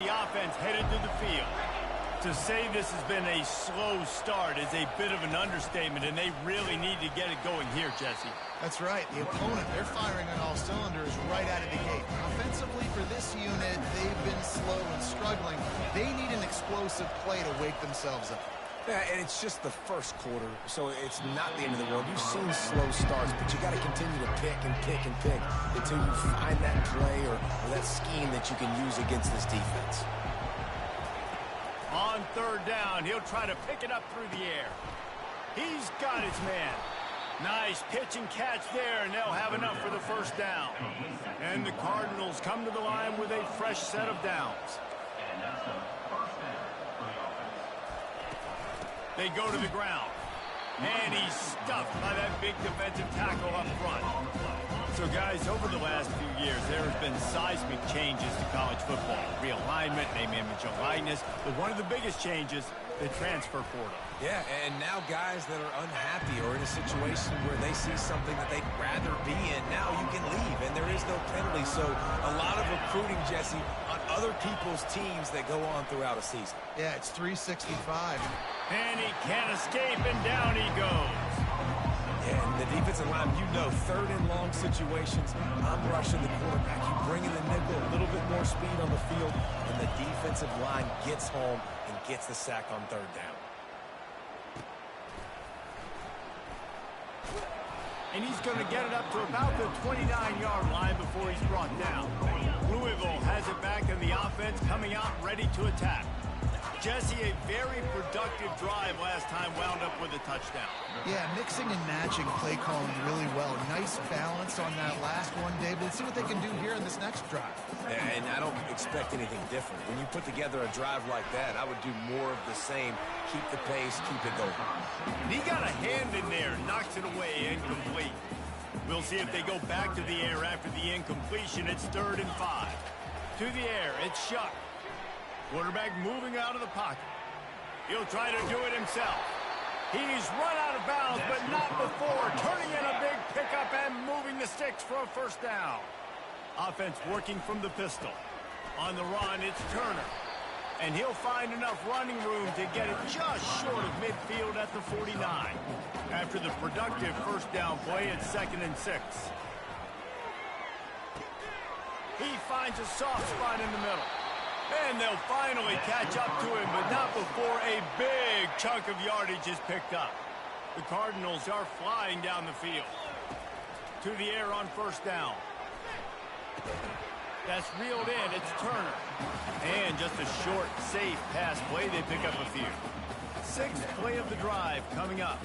The offense headed to the field. To say this has been a slow start is a bit of an understatement, and they really need to get it going here, Jesse. That's right. The opponent, they're firing on all cylinders right out of the gate. Offensively for this unit, they've been slow and struggling. They need an explosive play to wake themselves up. Yeah, and it's just the first quarter, so it's not the end of the world. You've seen slow starts, but you got to continue to pick and pick and pick until you find that play or that scheme that you can use against this defense. On third down, he'll try to pick it up through the air. He's got his man. Nice pitch and catch there, and they'll have enough for the first down. And the Cardinals come to the line with a fresh set of downs. They go to the ground. And he's stuffed by that big defensive tackle up front. So, guys, over the last few years, there has been seismic changes to college football. Realignment, name, image, and likeness. But one of the biggest changes, the transfer portal. Yeah, and now guys that are unhappy or in a situation where they see something that they'd rather be in, now you can leave, and there is no penalty. So a lot of recruiting, Jesse, on other people's teams that go on throughout a season. Yeah, it's 365. And he can't escape, and down he goes. Yeah, and the defensive line, you know, third and long situations, I'm rushing the quarterback. You bring in the nickel, a little bit more speed on the field, and the defensive line gets home and gets the sack on third down. And he's going to get it up to about the 29-yard line before he's brought down. Louisville has it back, and the offense coming out ready to attack. Jesse, a very productive drive last time, wound up with a touchdown. Yeah, mixing and matching play calling really well. Nice balance on that last one, David. Let's see what they can do here in this next drive. Yeah, and I don't expect anything different. When you put together a drive like that, I would do more of the same. Keep the pace, keep it going. And he got a hand in there, knocks it away, incomplete. We'll see if they go back to the air after the incompletion. It's 3rd and 5. To the air, it's Shuck. Quarterback moving out of the pocket. He'll try to do it himself. He's run out of bounds, but not before turning in a big pickup and moving the sticks for a first down. Offense working from the pistol. On the run, it's Turner. And he'll find enough running room to get it just short of midfield at the 49. After the productive first down play, it's 2nd and 6. He finds a soft spot in the middle. And they'll finally catch up to him, but not before a big chunk of yardage is picked up. The Cardinals are flying down the field. To the air on first down. That's reeled in. It's Turner. And just a short, safe pass play. They pick up a few. 6th play of the drive coming up.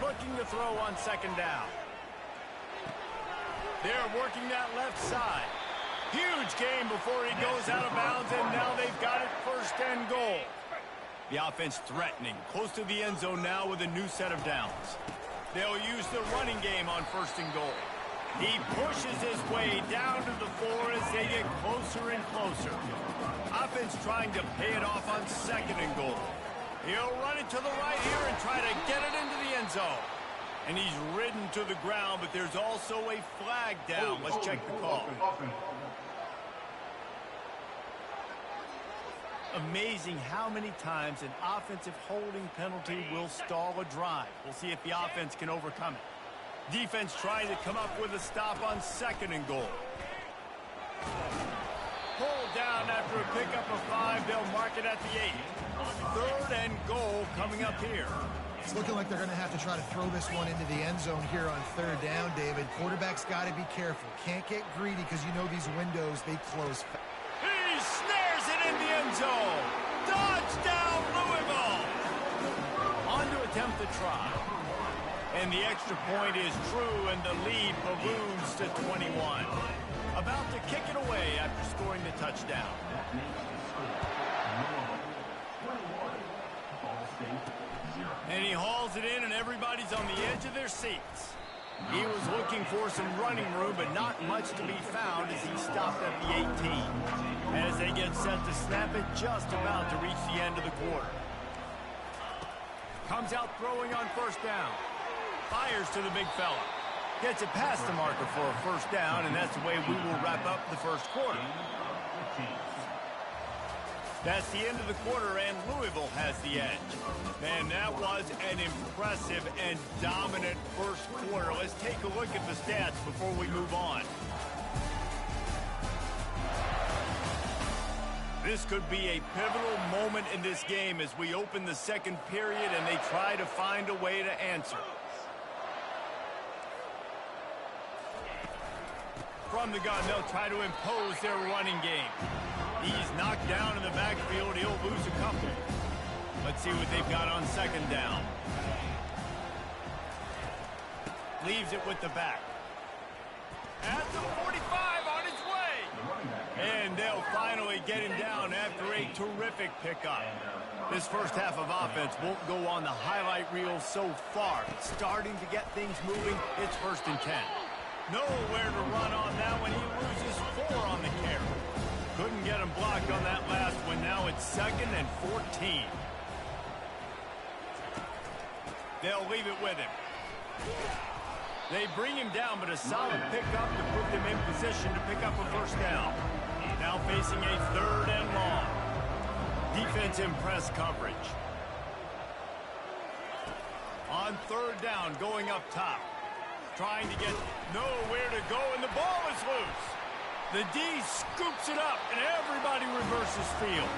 Looking to throw on 2nd down. They're working that left side. Huge gain before he goes out of bounds, and now they've got it 1st and goal. The offense threatening, close to the end zone now with a new set of downs. They'll use the running game on 1st and goal. He pushes his way down to the 4 as they get closer and closer. Offense trying to pay it off on 2nd and goal. He'll run it to the right here and try to get it into the end zone. And he's ridden to the ground, but there's also a flag down. Let's check the call. Amazing how many times an offensive holding penalty will stall a drive. We'll see if the offense can overcome it. Defense trying to come up with a stop on 2nd and goal. Pulled down after a pickup of 5. They'll mark it at the 8. 3rd and goal coming up here. It's looking like they're going to have to try to throw this one into the end zone here on 3rd down, David. Quarterback's got to be careful. Can't get greedy because you know these windows, they close fast. He snares it in the end zone. Touchdown, Louisville. On to attempt the try. And the extra point is true, and the lead balloons to 21. About to kick it away after scoring the touchdown. And he hauls it in, and everybody's on the edge of their seats. He was looking for some running room, but not much to be found as he stopped at the 18. As they get set to snap it, just about to reach the end of the quarter. Comes out throwing on 1st down. Fires to the big fella. Gets it past the marker for a 1st down, and that's the way we will wrap up the 1st quarter. That's the end of the quarter, and Louisville has the edge. Man, that was an impressive and dominant first quarter. Let's take a look at the stats before we move on. This could be a pivotal moment in this game as we open the second period and they try to find a way to answer. From the gun, they'll try to impose their running game. He's knocked down in the backfield. He'll lose a couple. Let's see what they've got on second down. Leaves it with the back. At the 45 on his way. And they'll finally get him down after a terrific pickup. This first half of offense won't go on the highlight reel so far. It's starting to get things moving. It's 1st and 10. Nowhere to run on that one. He loses 4 on the carry. Couldn't get him blocked on that last one. Now it's 2nd and 14. They'll leave it with him. They bring him down, but a solid pickup to put them in position to pick up a first down. Now facing a 3rd and long. Defense in press coverage. On 3rd down, going up top. Trying to get nowhere to go, and the ball is loose. The D scoops it up, and everybody reverses field.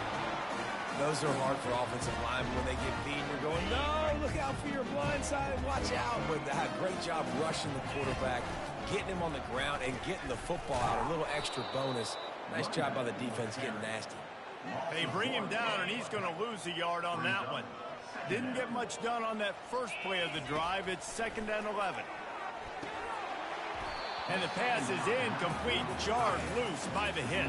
Those are hard for offensive linemen when they get beat. You're going, no, look out for your blind side, watch out. But great job rushing the quarterback, getting him on the ground, and getting the football out. A little extra bonus. Nice job by the defense getting nasty. They bring him down, and he's going to lose a yard on that one. Didn't get much done on that first play of the drive. It's 2nd and 11. And the pass is incomplete, jarred loose by the hit.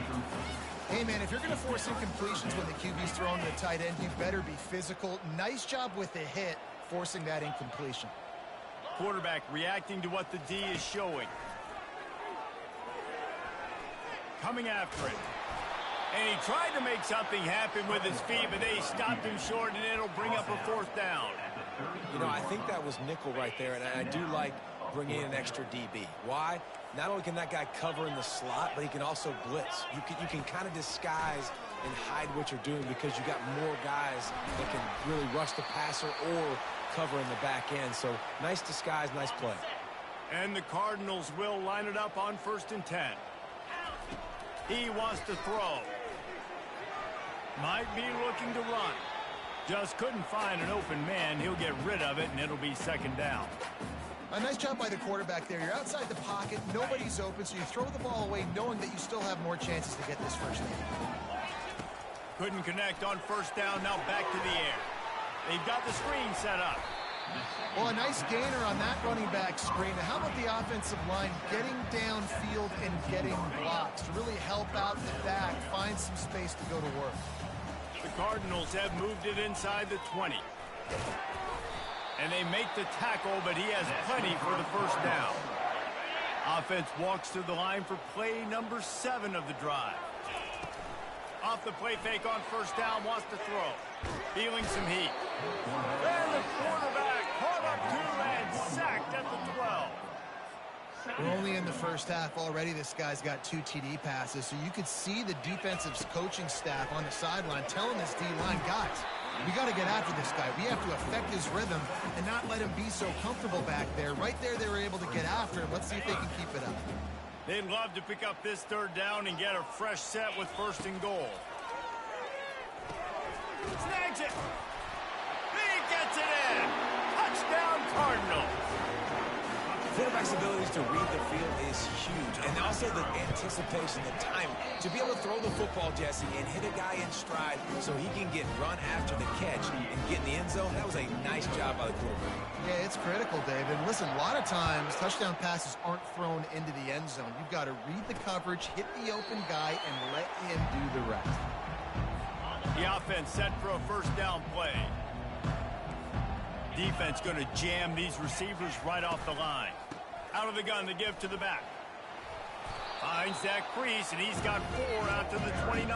Hey, man, if you're going to force incompletions when the QB's throwing the tight end, you better be physical. Nice job with the hit, forcing that incompletion. Quarterback reacting to what the D is showing. Coming after it. And he tried to make something happen with his feet, but they stopped him short, and it'll bring up a 4th down. You know, I think that was nickel right there, and I do like bringing in an extra DB. Why? Not only can that guy cover in the slot, but he can also blitz. You can kind of disguise and hide what you're doing because you got more guys that can really rush the passer or cover in the back end. So nice disguise, nice play. And the Cardinals will line it up on 1st and 10. He wants to throw. Might be looking to run. Just couldn't find an open man. He'll get rid of it, and it'll be 2nd down. A nice job by the quarterback there. You're outside the pocket, nobody's open, so you throw the ball away knowing that you still have more chances to get this first down. Couldn't connect on 1st down, now back to the air. They've got the screen set up. Well, a nice gainer on that running back screen. Now, how about the offensive line getting downfield and getting blocks to really help out the back, find some space to go to work? The Cardinals have moved it inside the 20. And they make the tackle, but he has plenty for the first down. Offense walks to the line for play number 7 of the drive. Off the play fake on 1st down, wants to throw. Feeling some heat. And the quarterback caught up to and sacked at the 12. We're only in the first half already. This guy's got 2 TD passes, so you could see the defensive coaching staff on the sideline telling this D-line, guys, we got to get after this guy. We have to affect his rhythm and not let him be so comfortable back there. Right there, they were able to get after him. Let's see if they can keep it up. They'd love to pick up this 3rd down and get a fresh set with 1st and goal. Snags it. He gets it in. Touchdown, Cardinals. Quarterback's abilities to read the field is huge, and also the anticipation, the time to be able to throw the football, Jesse, and hit a guy in stride so he can get run after the catch and get in the end zone. That was a nice job by the quarterback. Yeah, it's critical, Dave. And listen, a lot of times touchdown passes aren't thrown into the end zone. You've got to read the coverage, hit the open guy, and let him do the rest. The offense set for a 1st down play. Defense going to jam these receivers right off the line. Out of the gun to give to the back. Finds that crease, and he's got 4 out to the 29.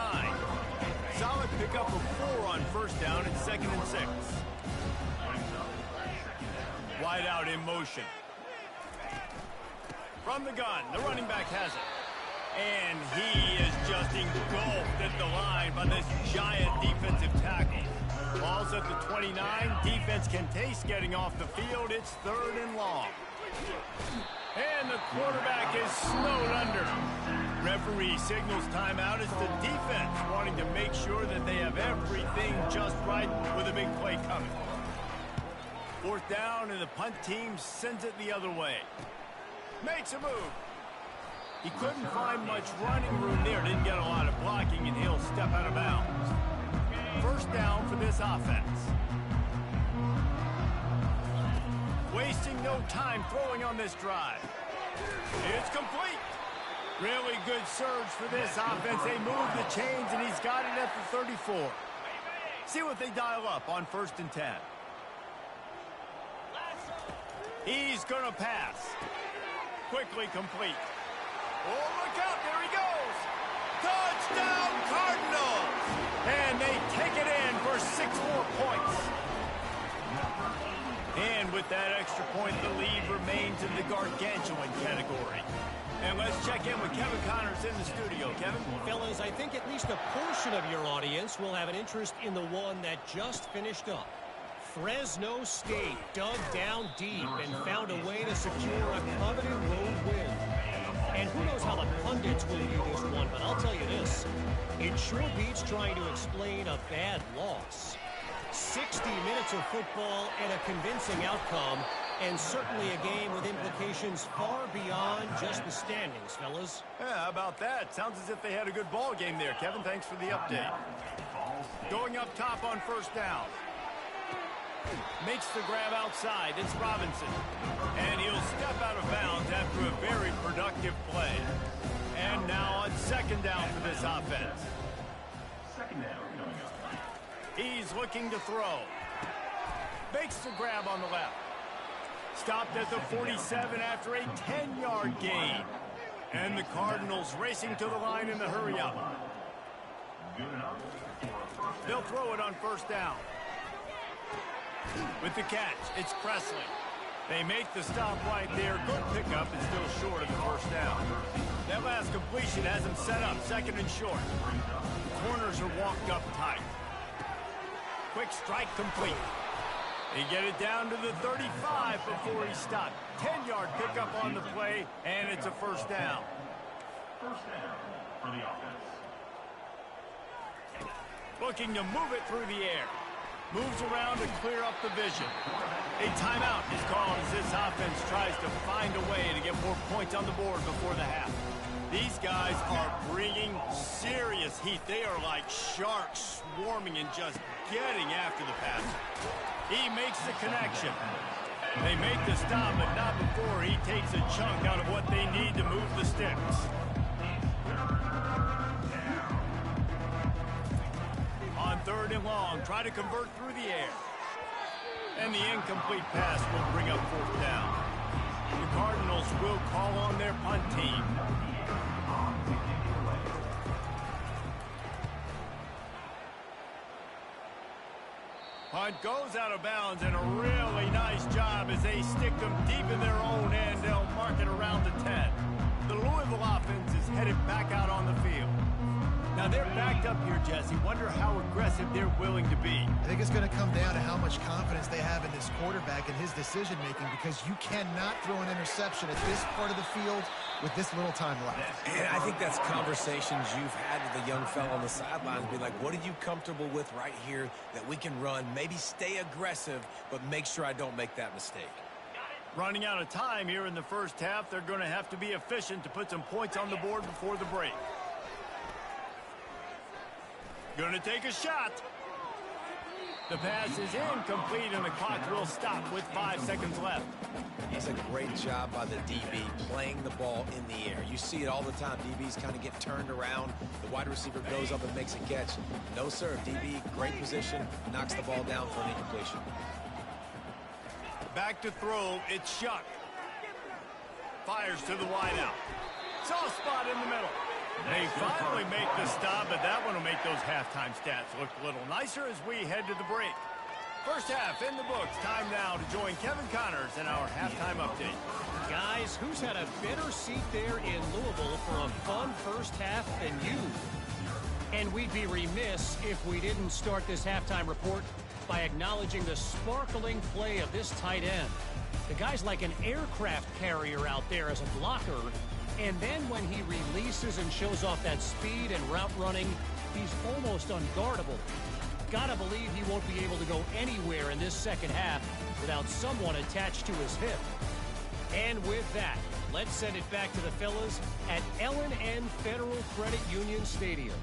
Solid pickup of 4 on 1st down and 2nd and 6. Wide out in motion. From the gun, the running back has it. And he is just engulfed at the line by this giant defensive tackle. Ball's at the 29. Defense can taste getting off the field. It's 3rd and long. And the quarterback is snowed under. Referee signals timeout as the defense wanting to make sure that they have everything just right with a big play coming. 4th down, and the punt team sends it the other way. Makes a move. He couldn't find much running room there. Didn't get a lot of blocking, and he'll step out of bounds. 1st down for this offense. Wasting no time throwing on this drive. It's complete. Really good surge for this offense. They move the chains, and he's got it at the 34. See what they dial up on 1st and 10. He's going to pass. Quickly complete. Oh, look out. There he goes. Touchdown, Cardinals. And they take it in for 6 more points. And with that extra point, the lead remains in the gargantuan category. And let's check in with Kevin Connors in the studio. Kevin? Fellas, I think at least a portion of your audience will have an interest in the one that just finished up. Fresno State dug down deep and found a way to secure a coveted road win. And who knows how the pundits will view this one, but I'll tell you this. It sure beats trying to explain a bad loss. 60 minutes of football and a convincing outcome, and certainly a game with implications far beyond just the standings, fellas. Yeah, how about that? Sounds as if they had a good ball game there. Kevin, thanks for the update. Going up top on 1st down. Makes the grab outside. It's Robinson. And he'll step out of bounds after a very productive play. And now on 2nd down for this offense. 2nd down. He's looking to throw. Makes the grab on the left. Stopped at the 47 after a 10-yard gain. And the Cardinals racing to the line in the hurry-up. They'll throw it on 1st down. With the catch, it's Presley. They make the stop right there. Good pickup, and still short of the 1st down. That last completion has him set up 2nd and short. Corners are walked up tight. Quick strike complete. They get it down to the 35 before he stopped. 10-yard pickup on the play, and it's a 1st down. 1st down for the offense. Looking to move it through the air. Moves around to clear up the vision. A timeout is called as this offense tries to find a way to get more points on the board before the half. These guys are bringing serious heat. They are like sharks swarming and just getting after the passer. He makes the connection. They make the stop, but not before he takes a chunk out of what they need to move the sticks. On 3rd and long, try to convert through the air. And the incomplete pass will bring up 4th down. The Cardinals will call on their punt team. Punt goes out of bounds, and a really nice job as they stick them deep in their own end. They'll mark it around the 10. The Louisville offense is headed back out on the field. Now they're backed up here, Jesse. Wonder how aggressive they're willing to be. I think it's going to come down to how much confidence they have in this quarterback and his decision-making, because you cannot throw an interception at this part of the field with this little time left. And I think that's conversations you've had with the young fella on the sidelines. Be like, what are you comfortable with right here that we can run? Maybe stay aggressive, but make sure I don't make that mistake. Running out of time here in the 1st half. They're going to have to be efficient to put some points on the board before the break. Going to take a shot. The pass is incomplete, and the clock will stop with 5 seconds left. It's a great job by the DB playing the ball in the air. You see it all the time. DBs kind of get turned around. The wide receiver goes up and makes a catch. No, sir. DB, great position, knocks the ball down for an incompletion. Back to throw. It's Shuck. Fires to the wideout. Soft spot in the middle. They finally make the stop, but that one will make those halftime stats look a little nicer as we head to the break. 1st half in the books. Time now to join Kevin Connors in our halftime update. Guys, who's had a better seat there in Louisville for a fun 1st half than you? And we'd be remiss if we didn't start this halftime report by acknowledging the sparkling play of this tight end. The guy's like an aircraft carrier out there as a blocker, and then when he releases and shows off that speed and route running, he's almost unguardable. Gotta believe he won't be able to go anywhere in this second half without someone attached to his hip. And with that, let's send it back to the fellas at L&N Federal Credit Union Stadium.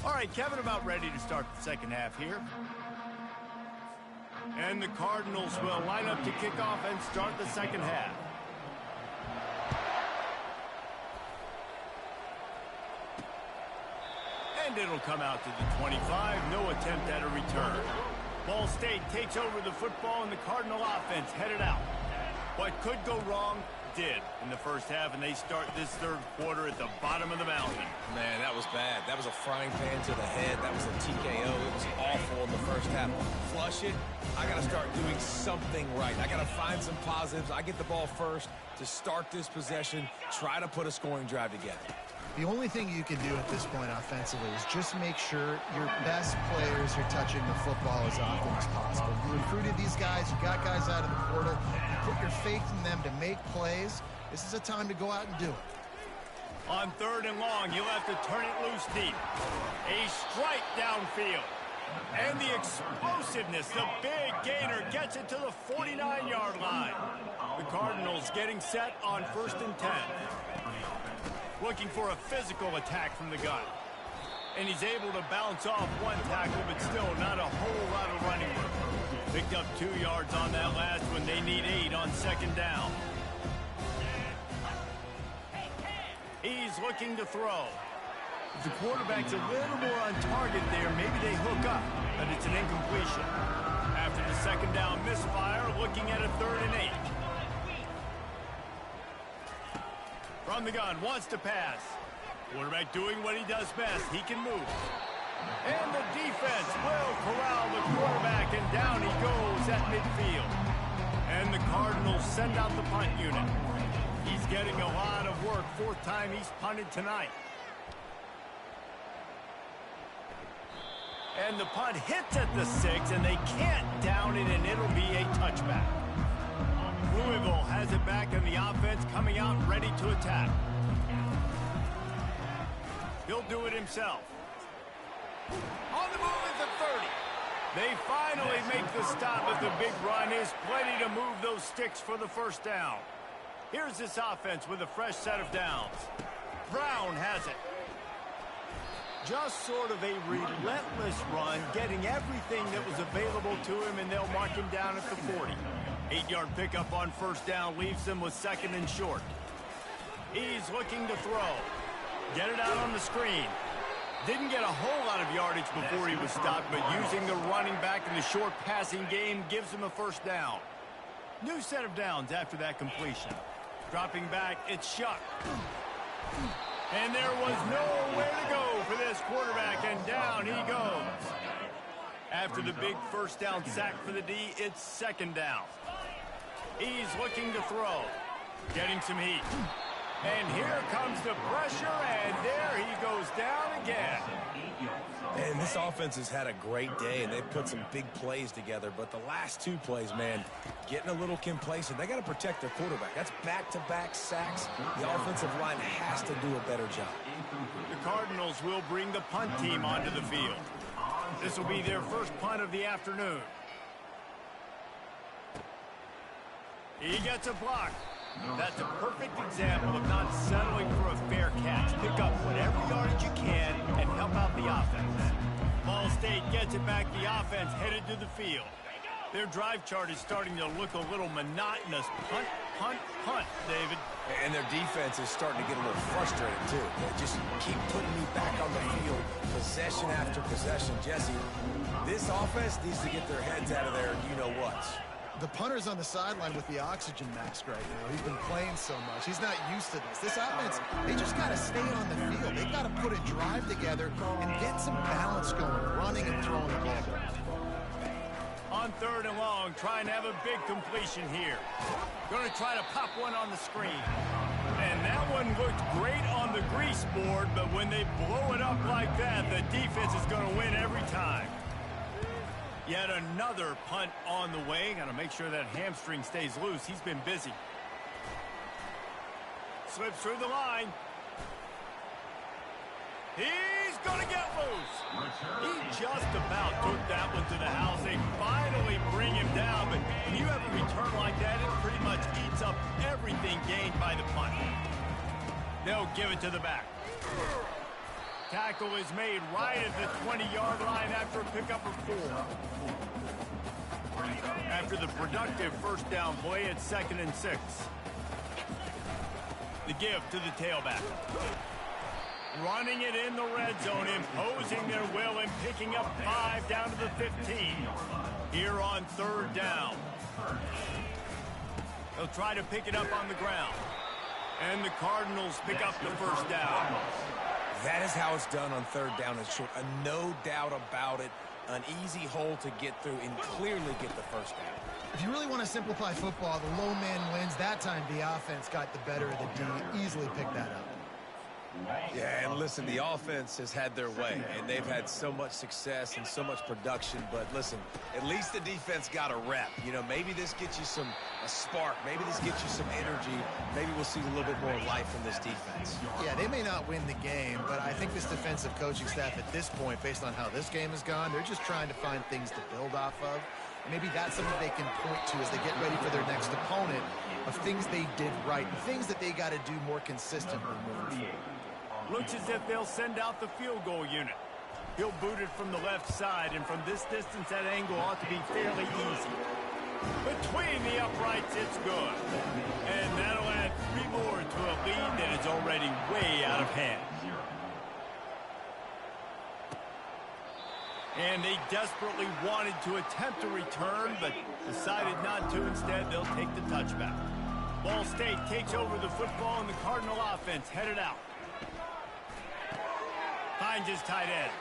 All right, Kevin, about ready to start the second half here. And the Cardinals will line up to kick off and start the second half. And it'll come out to the 25. No attempt at a return. Ball State takes over the football, and the Cardinal offense headed out. What could go wrong did in the first half, and they start this third quarter at the bottom of the mountain. Man, that was bad. That was a frying pan to the head. That was a TKO. It was awful in the first half. Flush it. I got to start doing something right. I got to find some positives. I get the ball first to start this possession, try to put a scoring drive together. The only thing you can do at this point offensively is just make sure your best players are touching the football as often as possible. You recruited these guys, you got guys out of the portal, you put your faith in them to make plays. This is a time to go out and do it. On third and long, you'll have to turn it loose deep. A strike downfield. And the explosiveness, the big gainer gets it to the 49-yard line. The Cardinals getting set on 1st and 10. Looking for a physical attack from the gun. And he's able to bounce off one tackle, but still not a whole lot of running work. Picked up 2 yards on that last one. They need 8 on second down. He's looking to throw. If the quarterback's a little more on target there, maybe they hook up, but it's an incompletion. After the second down misfire, looking at a 3rd and 8. From the gun, wants to pass. Quarterback doing what he does best. He can move. And the defense will corral the quarterback, and down he goes at midfield. And the Cardinals send out the punt unit. He's getting a lot of work. 4th time he's punted tonight. And the punt hits at the 6, and they can't down it, and it'll be a touchback. Louisville has it back in the offense, coming out ready to attack. He'll do it himself. On the move at the 30. They finally make the stop, but the big run is plenty to move those sticks for the 1st down. Here's this offense with a fresh set of downs. Brown has it. Just sort of a relentless run, getting everything that was available to him, and they'll mark him down at the 40. 8-yard pickup on 1st down leaves them with 2nd and short. He's looking to throw. Get it out on the screen. Didn't get a whole lot of yardage before he was stopped, but using the running back in the short passing game gives him a 1st down. New set of downs after that completion. Dropping back, it's Shuck. And there was nowhere to go for this quarterback, and down he goes. After the big 1st down sack for the D, it's 2nd down. He's looking to throw. Getting some heat. And here comes the pressure, and there he goes down again. And this offense has had a great day, and they've put some big plays together. But the last 2 plays, man, getting a little complacent. They got to protect their quarterback. That's back-to-back sacks. The offensive line has to do a better job. The Cardinals will bring the punt team onto the field. This will be their first punt of the afternoon. He gets a block. That's a perfect example of not settling for a fair catch. Pick up whatever yardage you can and help out the offense. Ball State gets it back. The offense headed to the field. Their drive chart is starting to look a little monotonous. Punt, punt, punt, David. And their defense is starting to get a little frustrated, too. They just keep putting me back on the field, possession after possession. Jesse, this offense needs to get their heads out of there, and you know what. The punter's on the sideline with the oxygen mask right now. He's been playing so much. He's not used to this. This offense, they just got to stay on the field. They got to put a drive together and get some balance going, running and throwing the ball. On 3rd and long, trying to have a big completion here. Going to try to pop one on the screen. And that one looked great on on the grease board, but when they blow it up like that, the defense is going to win every time. Yet another punt on the way. Got to make sure that hamstring stays loose. He's been busy. Slips through the line. He's going to get loose. He just about took that one to the house. They finally bring him down, but when you have a return like that, it pretty much eats up everything gained by the punt. They'll give it to the back. Tackle is made right at the 20-yard line after a pickup of 4. After the productive first down play, it's 2nd and 6. The give to the tailback. Running it in the red zone, imposing their will and picking up 5 down to the 15. Here on 3rd down. They'll try to pick it up on the ground. And the Cardinals pick up the first down. That is how it's done on 3rd down and short. No doubt about it. An easy hole to get through and clearly get the first down. If you really want to simplify football, the low man wins. That time the offense got the better of the D. Easily picked that up. Yeah, and listen, the offense has had their way, and they've had so much success and so much production. But listen, at least the defense got a rep. You know, maybe this gets you a spark. Maybe this gets you some energy. Maybe we'll see a little bit more life from this defense. Yeah, they may not win the game, but I think this defensive coaching staff at this point, based on how this game has gone, they're just trying to find things to build off of. Maybe that's something they can point to as they get ready for their next opponent, of things they did right, things that they got to do more consistently moving forward. Looks as if they'll send out the field goal unit. He'll boot it from the left side, and from this distance, that angle ought to be fairly easy. Between the uprights, it's good. And that'll add 3 more to a lead that is already way out of hand. And they desperately wanted to attempt a return, but decided not to. Instead, they'll take the touchback. Ball State takes over the football, and the Cardinal offense headed out. Finds his tight end.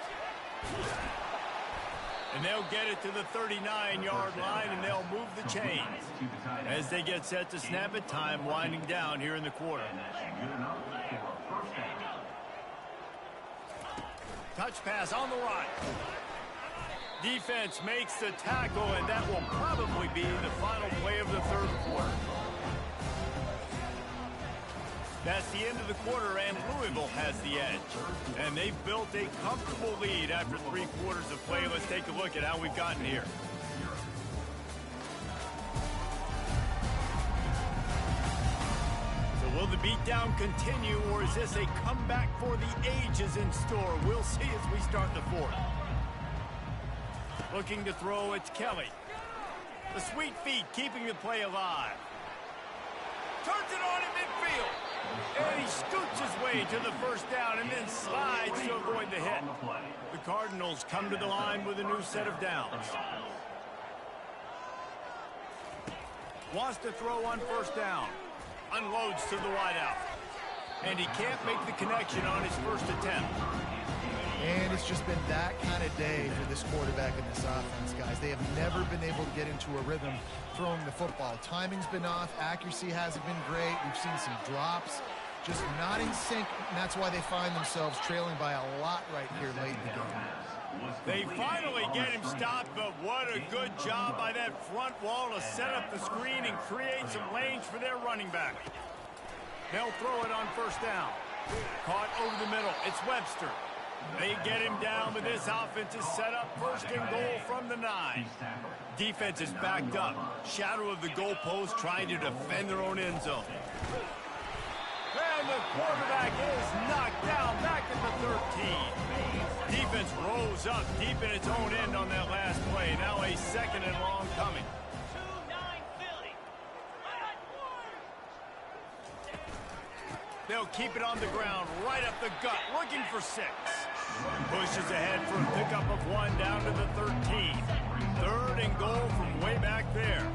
And they'll get it to the 39-yard line, and they'll move the chains. As they get set to snap it, time winding down here in the quarter. Touch pass on the right. Defense makes the tackle, and that will probably be the final play of the 3rd quarter. That's the end of the quarter, and Louisville has the edge. And they've built a comfortable lead after 3 quarters of play. Let's take a look at how we've gotten here. So will the beatdown continue, or is this a comeback for the ages in store? We'll see as we start the 4th. Looking to throw, it's Kelly. The sweet feet keeping the play alive. Turns it on in midfield. And he scoots his way to the first down and then slides to avoid the hit. The Cardinals come to the line with a new set of downs. Wants to throw on first down. Unloads to the wideout. And he can't make the connection on his first attempt. And it's just been that kind of day for this quarterback and this offense, guys. They have never been able to get into a rhythm throwing the football. Timing's been off. Accuracy hasn't been great. We've seen some drops. Just not in sync, and that's why they find themselves trailing by a lot right here late in the game. They finally get him stopped, but what a good job by that front wall to set up the screen and create some lanes for their running back. They'll throw it on first down. Caught over the middle. It's Webster. They get him down, but this offense is set up 1st and goal from the 9. Defense is backed up. Shadow of the goalpost trying to defend their own end zone. And the quarterback is knocked down back at the 13. Defense rolls up deep in its own end on that last play. Now a 2nd and long coming. They'll keep it on the ground, right up the gut, looking for 6. Pushes ahead for a pickup of 1 down to the 13. 3rd and goal from way back there.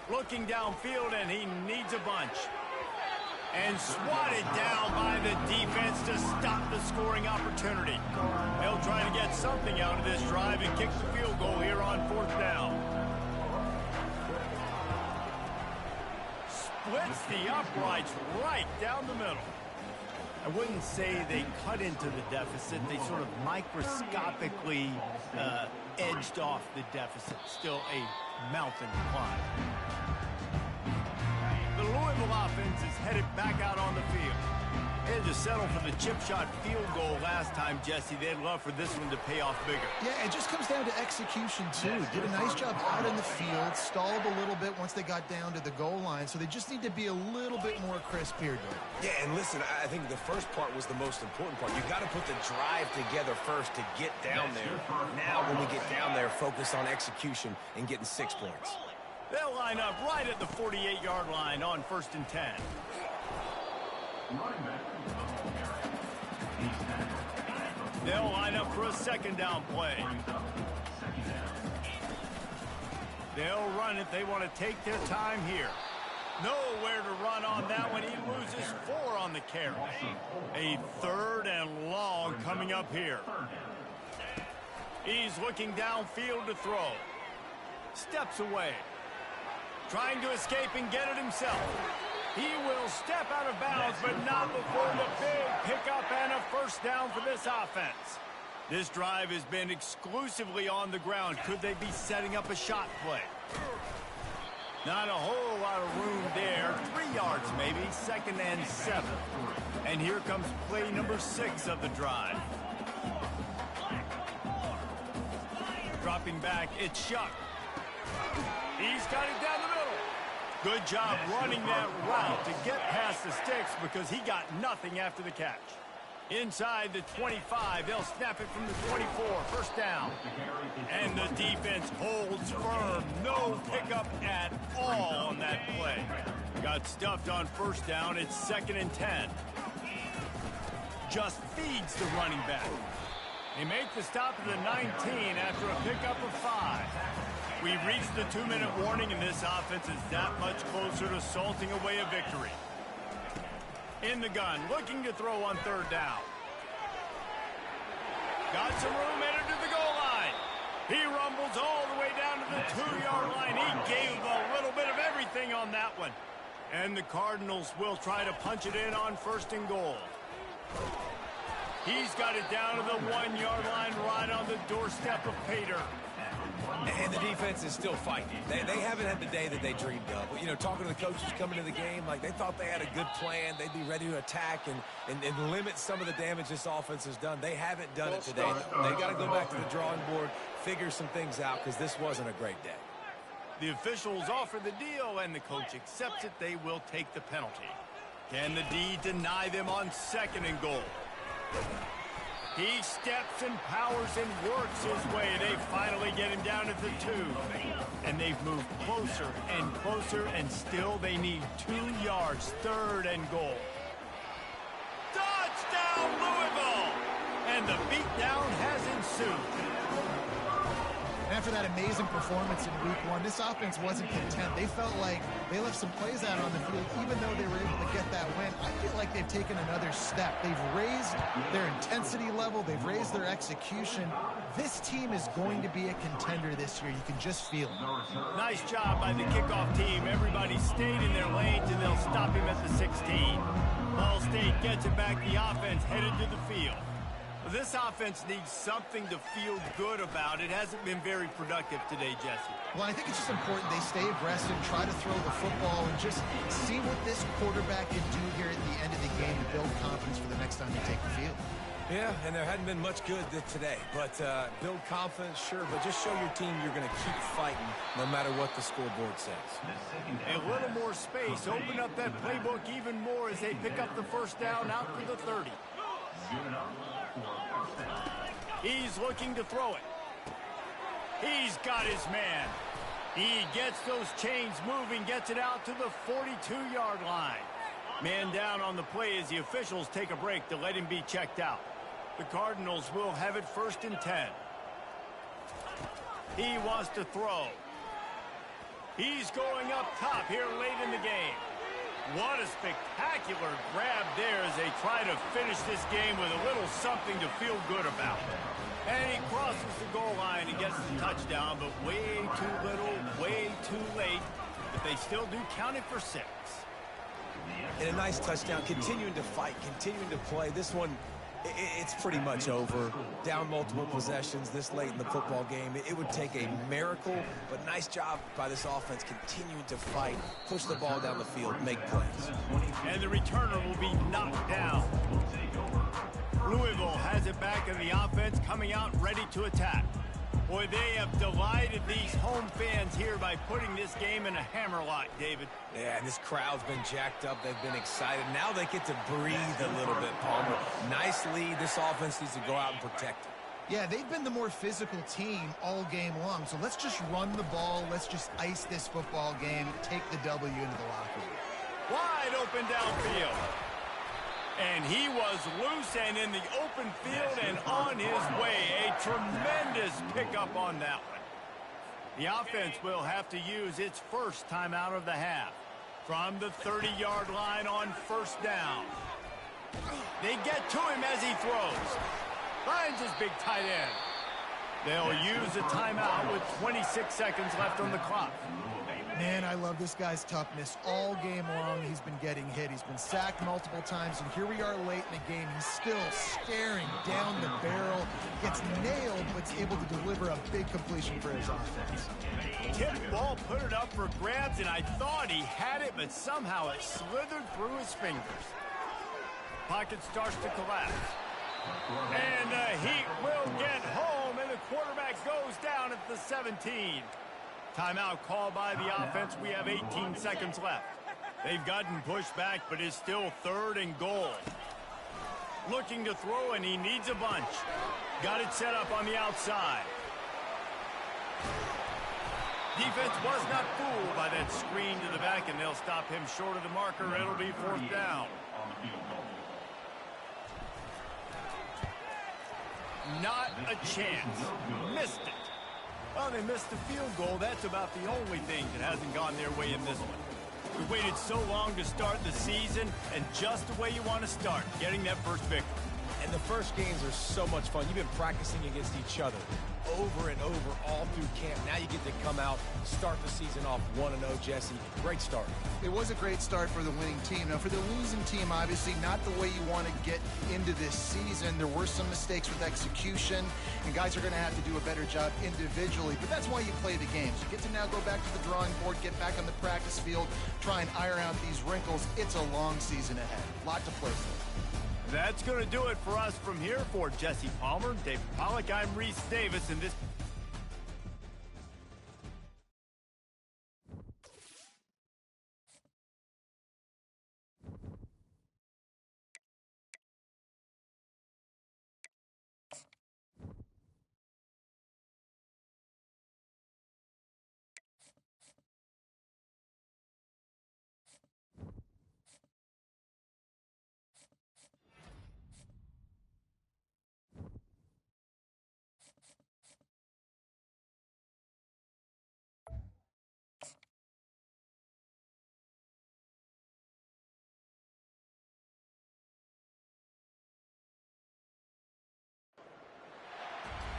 Looking downfield, and he needs a bunch. And swatted down by the defense to stop the scoring opportunity. They'll try to get something out of this drive and kick the field goal here on 4th down. hits the uprights right down the middle. I wouldn't say they cut into the deficit. They sort of microscopically edged off the deficit. Still a mountain to climb. The Louisville offense is headed back out on the field. They had to settle for the chip shot field goal last time, Jesse. They'd love for this one to pay off bigger. Yeah, it just comes down to execution, too. Did a nice job out in the field, stalled a little bit once they got down to the goal line, so they just need to be a little bit more crisp here, Doug. Yeah, and listen, I think the first part was the most important part. You got to put the drive together first to get down there. Now, when we get down there, focus on execution and getting 6 points. They'll line up right at the 48-yard line on 1st and 10. They'll line up for a 2nd down play. They'll run it. They want to take their time here. Nowhere to run on that one. He loses 4 on the carry. A 3rd and long coming up here. He's looking downfield to throw. Steps away. Trying to escape and get it himself. He will step out of bounds, but not before the big pickup and a 1st down for this offense. This drive has been exclusively on the ground. Could they be setting up a shot play? Not a whole lot of room there. 3 yards maybe, 2nd and 7. And here comes play number 6 of the drive. Dropping back, it's Shuck. He's got it down the middle. Good job running that route to get past the sticks because he got nothing after the catch. Inside the 25, they'll snap it from the 24, 1st down. And the defense holds firm. No pickup at all on that play. Got stuffed on 1st down. It's 2nd and 10. Just feeds the running back. They make the stop at the 19 after a pickup of 5. We've reached the 2-minute warning, and this offense is that much closer to salting away a victory. In the gun, looking to throw on 3rd down. Got some room, headed to the goal line. He rumbles all the way down to the 2-yard line. He gave a little bit of everything on that one. And the Cardinals will try to punch it in on 1st and goal. He's got it down to the 1-yard line right on the doorstep of Pater. And the defense is still fighting. They haven't had the day that they dreamed of. You know, talking to the coaches coming to the game, like they thought they had a good plan. They'd be ready to attack and limit some of the damage this offense has done. They haven't done it today, though. They got to go back to the drawing board, figure some things out, because this wasn't a great day. The officials offer the deal, and the coach accepts it. They will take the penalty. Can the D deny them on 2nd and goal? He steps and powers and works his way. They finally get him down at the 2. And they've moved closer and closer, and still they need 2 yards. 3rd and goal. Touchdown, Louisville! And the beatdown has ensued. After that amazing performance in Week 1, this offense wasn't content. They felt like they left some plays out on the field, even though they were able to get that win. I feel like they've taken another step. They've raised their intensity level. They've raised their execution. This team is going to be a contender this year. You can just feel it. Nice job by the kickoff team. Everybody stayed in their lanes, and they'll stop him at the 16. Ball State gets it back. The offense headed to the field. This offense needs something to feel good about. It hasn't been very productive today, Jesse. Well, I think it's just important they stay aggressive, try to throw the football, and just see what this quarterback can do here at the end of the game to build confidence for the next time you take the field. Yeah, and there hadn't been much good today. But build confidence, sure, but just show your team you're going to keep fighting no matter what the scoreboard says. A little more space. Open up that playbook even more as they pick up the 1st down out to the 30. He's looking to throw it. He's got his man. He gets those chains moving, gets it out to the 42-yard line. Man down on the play as the officials take a break to let him be checked out. The Cardinals will have it 1st and 10. He wants to throw. He's going up top here late in the game. What a spectacular grab there as they try to finish this game with a little something to feel good about. And he crosses the goal line and gets the touchdown, but way too little, way too late. But they still do count it for 6. And a nice touchdown, continuing to fight, continuing to play. This one, it's pretty much over. Down multiple possessions this late in the football game. It would take a miracle, but nice job by this offense continuing to fight, push the ball down the field, make plays. And the returner will be knocked down. Louisville has it back in the offense, coming out ready to attack. Boy, they have delighted these home fans here by putting this game in a hammerlock, David. Yeah, and this crowd's been jacked up. They've been excited. Now they get to breathe a little bit, Palmer. Nice lead. This offense needs to go out and protect it. Yeah, they've been the more physical team all game long. So let's just run the ball. Let's just ice this football game, take the W into the locker room. Wide open downfield. And he was loose and in the open field and on his way. A tremendous pickup on that one. The offense will have to use its first timeout of the half. From the 30-yard line on first down. They get to him as he throws. Finds his big tight end. They'll use a timeout with 26 seconds left on the clock. Man, I love this guy's toughness. All game long, he's been getting hit. He's been sacked multiple times, and here we are late in the game. He's still staring down the barrel, gets nailed, but is able to deliver a big completion for his offense. Tipped ball, put it up for grabs, and I thought he had it, but somehow it slithered through his fingers. Pocket starts to collapse. And the Heat will get home, and the quarterback goes down at the 17. Timeout called by the offense. We have 18 seconds left. They've gotten pushed back, but it's still 3rd and goal. Looking to throw, and he needs a bunch. Got it set up on the outside. Defense was not fooled by that screen to the back, and they'll stop him short of the marker. It'll be 4th down. Not a chance. Missed it. Well, they missed the field goal. That's about the only thing that hasn't gone their way in this one. We waited so long to start the season, and just the way you want to start, getting that first victory. And the first games are so much fun. You've been practicing against each other over and over all through camp. Now you get to come out, start the season off 1-0, Jesse. Great start. It was a great start for the winning team. Now, for the losing team, obviously not the way you want to get into this season. There were some mistakes with execution, and guys are going to have to do a better job individually. But that's why you play the games. You get to now go back to the drawing board, get back on the practice field, try and iron out these wrinkles. It's a long season ahead. A lot to play for. That's going to do it for us from here. For Jesse Palmer, David Pollack, I'm Reese Davis, and this...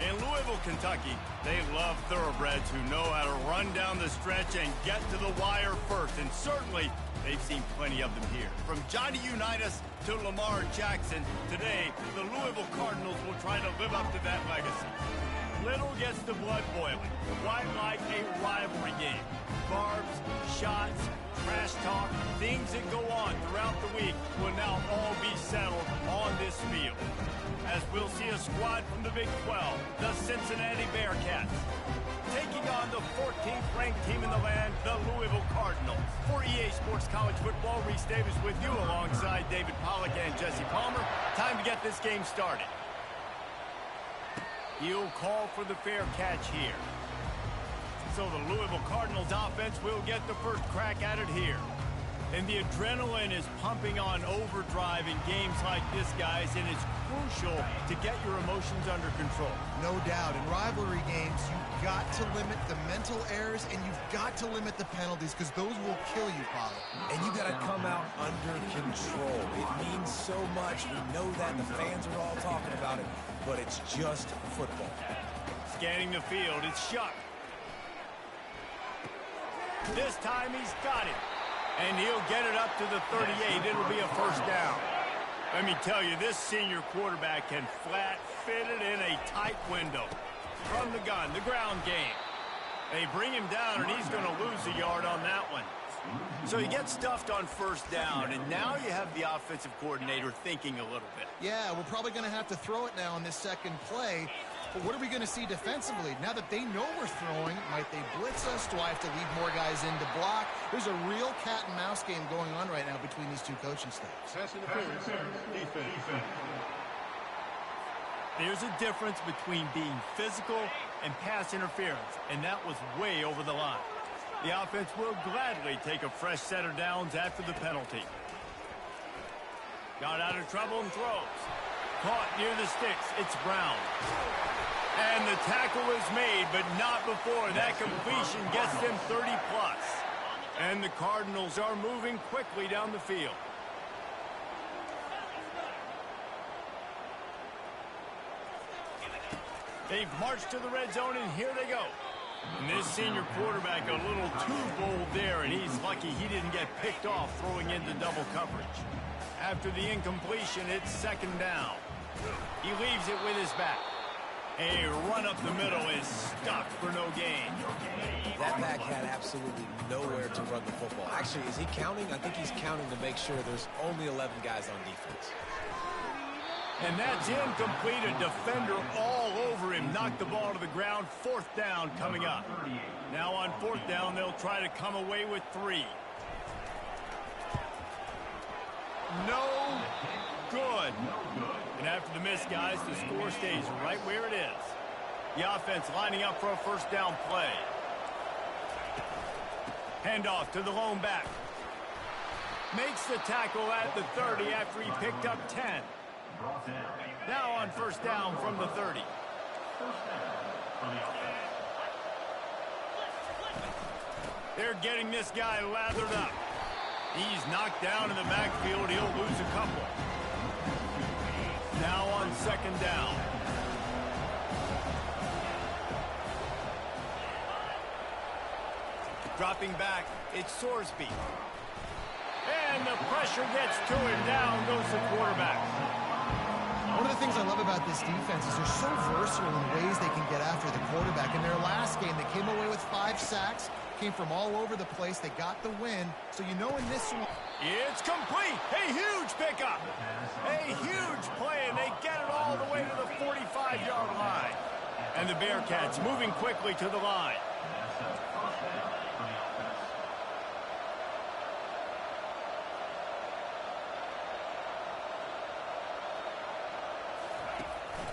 In Louisville, Kentucky, they love thoroughbreds who know how to run down the stretch and get to the wire first. And certainly, they've seen plenty of them here. From Johnny Unitas to Lamar Jackson, today, the Louisville Cardinals will try to live up to that legacy. Little gets the blood boiling, quite like a rivalry game. Barbs, shots, trash talk, things that go on throughout the week will now all be settled on this field. As we'll see a squad from the Big 12, the Cincinnati Bearcats, taking on the 14th ranked team in the land, the Louisville Cardinals. For EA Sports College Football, Reese Davis with you alongside David Pollack and Jesse Palmer. Time to get this game started. He'll call for the fair catch here. So the Louisville Cardinals offense will get the first crack at it here. And the adrenaline is pumping on overdrive in games like this, guys, and it's crucial to get your emotions under control. No doubt. In rivalry games, you've got to limit the mental errors, and you've got to limit the penalties, because those will kill you, Paulo. And you got to come out under control. It means so much. We know that. The fans are all talking about it, but it's just football. Scanning the field, it's Shuck. This time he's got it. And he'll get it up to the 38. It'll be a first down. Let me tell you, this senior quarterback can flat fit it in a tight window. From the gun, the ground game. They bring him down, and he's going to lose a yard on that one. So he gets stuffed on first down, and now you have the offensive coordinator thinking a little bit. Yeah, we're probably going to have to throw it now on this second play. But what are we going to see defensively? Now that they know we're throwing, might they blitz us? Do I have to leave more guys in to block? There's a real cat and mouse game going on right now between these two coaching staffs. Pass interference, defense. There's a difference between being physical and pass interference, and that was way over the line. The offense will gladly take a fresh set of downs after the penalty. Got out of trouble and throws. Caught near the sticks. It's Brown. And the tackle is made, but not before. That completion gets them 30+. And the Cardinals are moving quickly down the field. They've marched to the red zone, and here they go. And this senior quarterback a little too bold there, and he's lucky he didn't get picked off throwing into double coverage. After the incompletion, it's second down. He leaves it with his back. A run up the middle is stuck for no gain. That back had absolutely nowhere to run the football. Actually, is he counting? I think he's counting to make sure there's only 11 guys on defense. And that's incomplete. A defender all over him. Knocked the ball to the ground. Fourth down coming up. Now on fourth down, they'll try to come away with 3. No good. And after the miss, guys, the score stays right where it is. The offense lining up for a first down play. Handoff to the lone back. Makes the tackle at the 30 after he picked up 10. Now on first down from the 30. They're getting this guy lathered up. He's knocked down in the backfield. He'll lose a couple. Now on second down. Dropping back, it's Sorsby. And the pressure gets to him. Down goes the quarterback. One of the things I love about this defense is they're so versatile in ways they can get after the quarterback. In their last game, they came away with 5 sacks, came from all over the place. They got the win. So you know in this one... It's complete. A huge pickup. A huge play, and they get it all the way to the 45-yard line. And the Bearcats moving quickly to the line.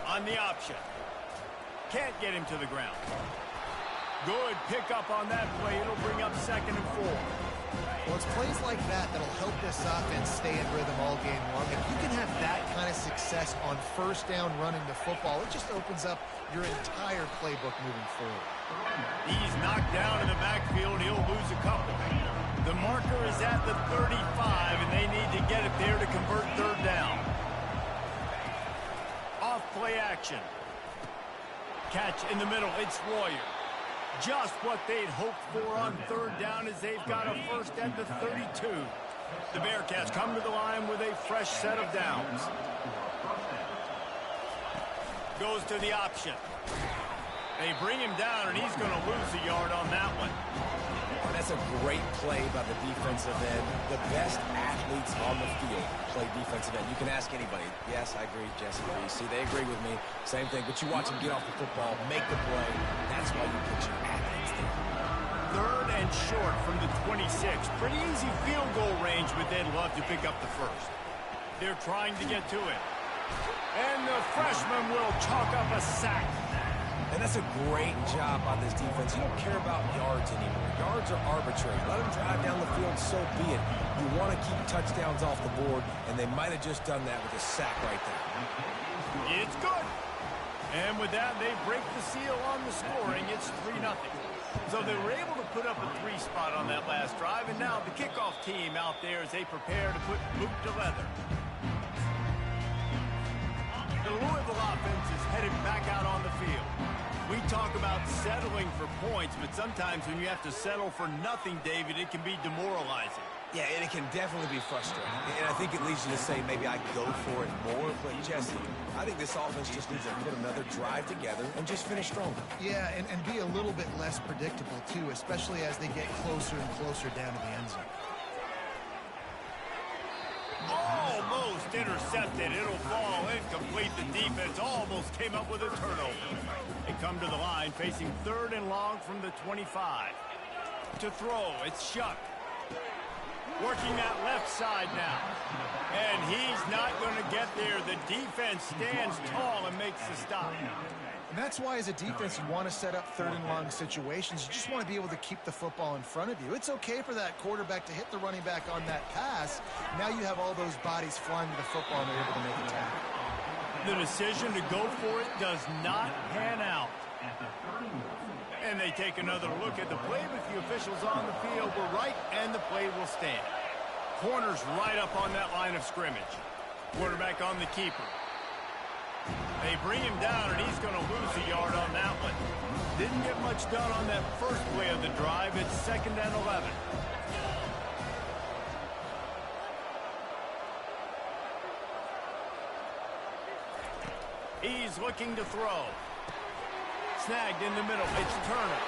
On the option. Can't get him to the ground. Good pickup on that play. It'll bring up second and 4. Well, it's plays like that that'll help this offense stay in rhythm all game long. If you can have that kind of success on first down running the football, it just opens up your entire playbook moving forward. He's knocked down in the backfield. He'll lose a couple. The marker is at the 35, and they need to get it there to convert third down. Off play action. Catch in the middle. It's Royer. Just what they'd hoped for on third down as they've got a first at the 32. The Bearcats come to the line with a fresh set of downs. Goes to the option. They bring him down, and he's going to lose a yard on that one. And that's a great play by the defensive end. The best athletes on the field play defensive end. You can ask anybody. Yes, I agree, Jesse. You see, they agree with me. Same thing. But you watch them get off the football, make the play. That's why you put your athletes there. Third and short from the 26. Pretty easy field goal range, but they'd love to pick up the first. They're trying to get to it. And the freshman will chalk up a sack. And that's a great job by this defense. You don't care about yards anymore. Yards are arbitrary. Let them drive down the field, so be it. You want to keep touchdowns off the board, and they might have just done that with a sack right there. It's good. And with that, they break the seal on the scoring. It's 3-0. So they were able to put up a 3 spot on that last drive, and now the kickoff team out there as they prepare to put boot to leather. The Louisville offense is headed back out on the field. We talk about settling for points, but sometimes when you have to settle for nothing, David, it can be demoralizing. Yeah, and it can definitely be frustrating. And I think it leads you to say maybe I go for it more. But, Jesse, I think this offense just needs to put another drive together and just finish stronger. Yeah, and be a little bit less predictable, too, especially as they get closer and closer down to the end zone. Almost intercepted. It'll fall incomplete. The defense almost came up with a turnover. They come to the line facing 3rd and long from the 25. To throw, it's Shuck. Working that left side now. And he's not going to get there. The defense stands tall and makes the stop. And that's why, as a defense, you want to set up 3rd and long situations. You just want to be able to keep the football in front of you. It's okay for that quarterback to hit the running back on that pass. Now you have all those bodies flying to the football, and they're able to make a tackle. The decision to go for it does not pan out. And they take another look at the play, but the officials on the field were right, and the play will stand. Corner's right up on that line of scrimmage. Quarterback on the keeper. They bring him down, and he's going to lose a yard on that one. Didn't get much done on that first play of the drive. It's 2nd and 11. He's looking to throw. Snagged in the middle. It's Turner.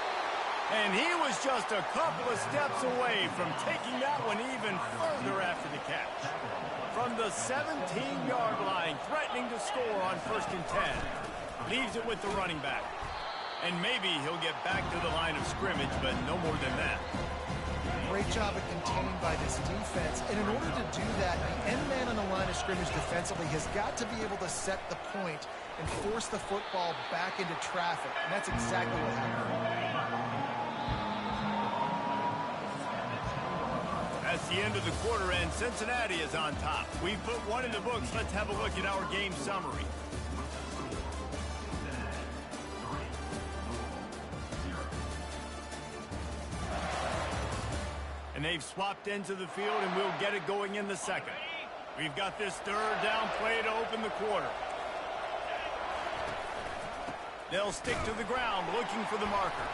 And he was just a couple of steps away from taking that one even further after the catch. From the 17-yard line, threatening to score on 1st and 10. Leaves it with the running back. And maybe he'll get back to the line of scrimmage, but no more than that. Great job of containing by this defense. And in order to do that, the end man on the line of scrimmage defensively has got to be able to set the point and force the football back into traffic. And that's exactly what happened. That's the end of the quarter, and Cincinnati is on top. We've put one in the books. Let's have a look at our game summary. And they've swapped into the field, and we'll get it going in the second. We've got this 3rd down play to open the quarter. They'll stick to the ground, looking for the marker.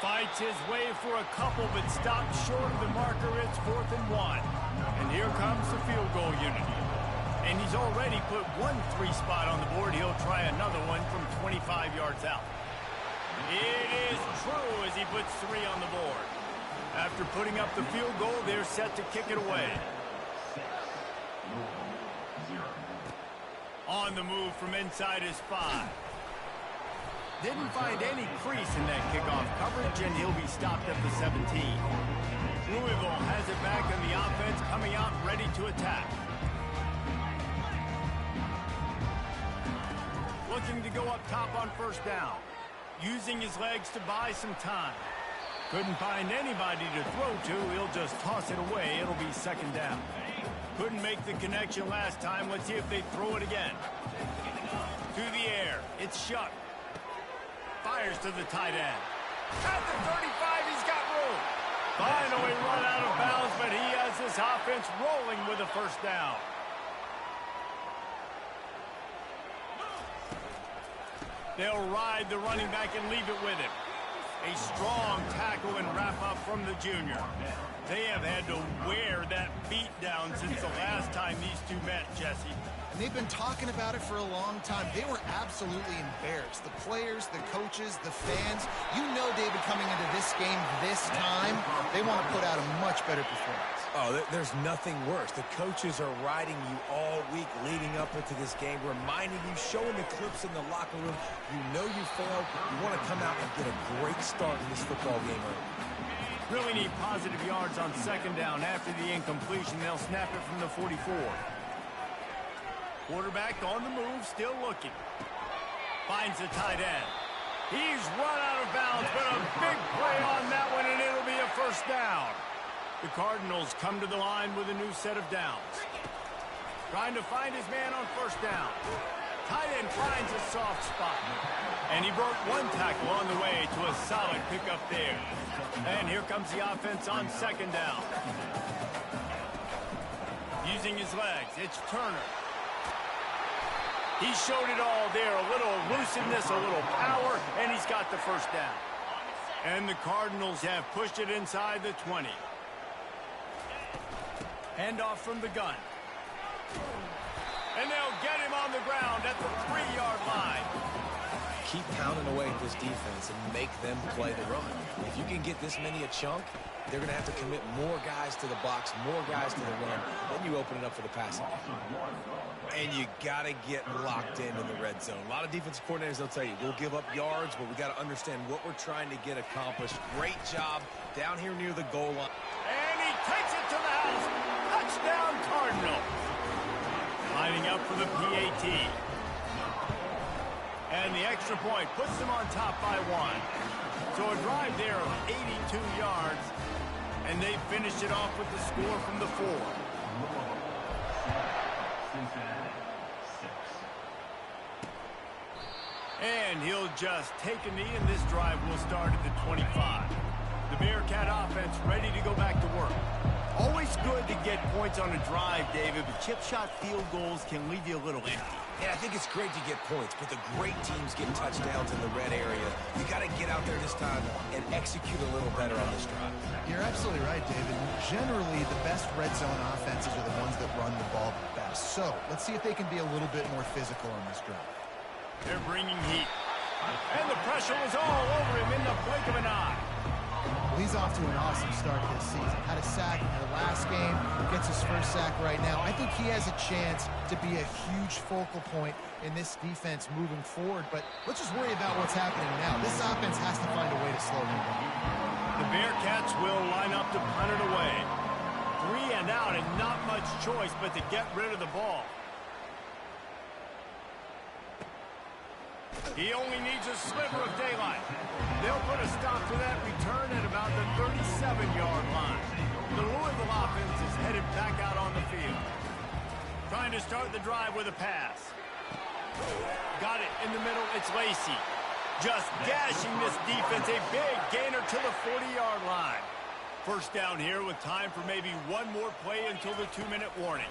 Fights his way for a couple, but stops short of the marker. It's 4th and 1. And here comes the field goal unit. And he's already put 1 3 spot on the board. He'll try another one from 25 yards out. It is true as he puts 3 on the board. After putting up the field goal, they're set to kick it away. On the move from inside his 5. Didn't find any crease in that kickoff coverage, and he'll be stopped at the 17. Louisville has it back in the offense, coming out ready to attack. Looking to go up top on 1st down. Using his legs to buy some time. Couldn't find anybody to throw to. He'll just toss it away. It'll be 2nd down. Couldn't make the connection last time. Let's see if they throw it again. To the air. It's Shuck. Fires to the tight end. At the 35, he's got room. Finally run out of bounds, but he has this offense rolling with a 1st down. They'll ride the running back and leave it with him. A strong tackle and wrap-up from the junior. They have had to wear that beat down since the last time these two met, Jesse. And they've been talking about it for a long time. They were absolutely embarrassed. The players, the coaches, the fans. You know, David, coming into this game this time, they want to put out a much better performance. Oh, there's nothing worse. The coaches are riding you all week leading up into this game, reminding you, showing the clips in the locker room. You know you failed. You want to come out and get a great start in this football game early. Really need positive yards on 2nd down. After the incompletion, they'll snap it from the 44. Quarterback on the move, still looking. Finds the tight end. He's run out of bounds, but a big play on that one, and it'll be a 1st down. The Cardinals come to the line with a new set of downs. Trying to find his man on 1st down. Tight end finds a soft spot. And he broke 1 tackle on the way to a solid pickup there. And here comes the offense on 2nd down. Using his legs, it's Turner. He showed it all there. A little elusiveness, a little power, and he's got the 1st down. And the Cardinals have pushed it inside the 20. Hand off from the gun. And they'll get him on the ground at the 3-yard line. Keep pounding away at this defense and make them play the run. If you can get this many a chunk, they're going to have to commit more guys to the box, more guys to the run. Then you open it up for the passing. And you got to get locked into the red zone. A lot of defensive coordinators, they'll tell you, we'll give up yards, but we got to understand what we're trying to get accomplished. Great job down here near the goal line. And he takes it to the house. Touchdown, Cardinals. Lining up for the PAT. And the extra point puts them on top by 1. So a drive there of 82 yards. And they finished it off with the score from the 4. And he'll just take a knee, and this drive will start at the 25. The Bearcat offense ready to go back to work. Always good to get points on a drive, David, but chip shot field goals can leave you a little empty. Yeah, I think it's great to get points, but the great teams get touchdowns in the red area. You got to get out there this time and execute a little better on this drive. You're absolutely right, David. Generally, the best red zone offenses are the ones that run the ball the best. So let's see if they can be a little bit more physical on this drive. They're bringing heat. And the pressure was all over him in the blink of an eye. Well, he's off to an awesome start this season. Had a sack in the last game. Gets his first sack right now. I think he has a chance to be a huge focal point in this defense moving forward. But let's just worry about what's happening now. This offense has to find a way to slow him down. The Bearcats will line up to punt it away. 3 and out, and not much choice but to get rid of the ball. He only needs a sliver of daylight. They'll put a stop to that return at about the 37-yard line. The Louisville offense is headed back out on the field. Trying to start the drive with a pass. Got it in the middle. It's Lacey. Just gashing this defense. A big gainer to the 40-yard line. First down here with time for maybe one more play until the 2-minute warning.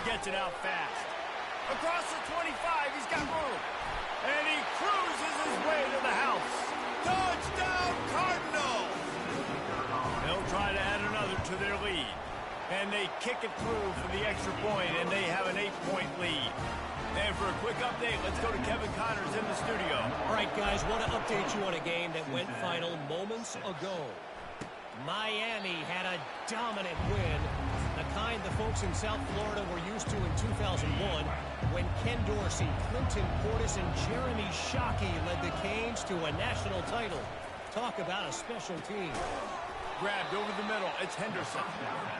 Gets it out fast. Across the 25, he's got room. And he cruises his way to the house. Touchdown, Cardinals! They'll try to add another to their lead. And they kick it through for the extra point, and they have an 8-point lead. And for a quick update, let's go to Kevin Connors in the studio. All right, guys, want to update you on a game that went final moments ago. Miami had a dominant win, the kind the folks in South Florida were used to in 2001 when Ken Dorsey, Clinton Portis, and Jeremy Shockey led the Canes to a national title. Talk about a special team. Grabbed over the middle, it's Henderson.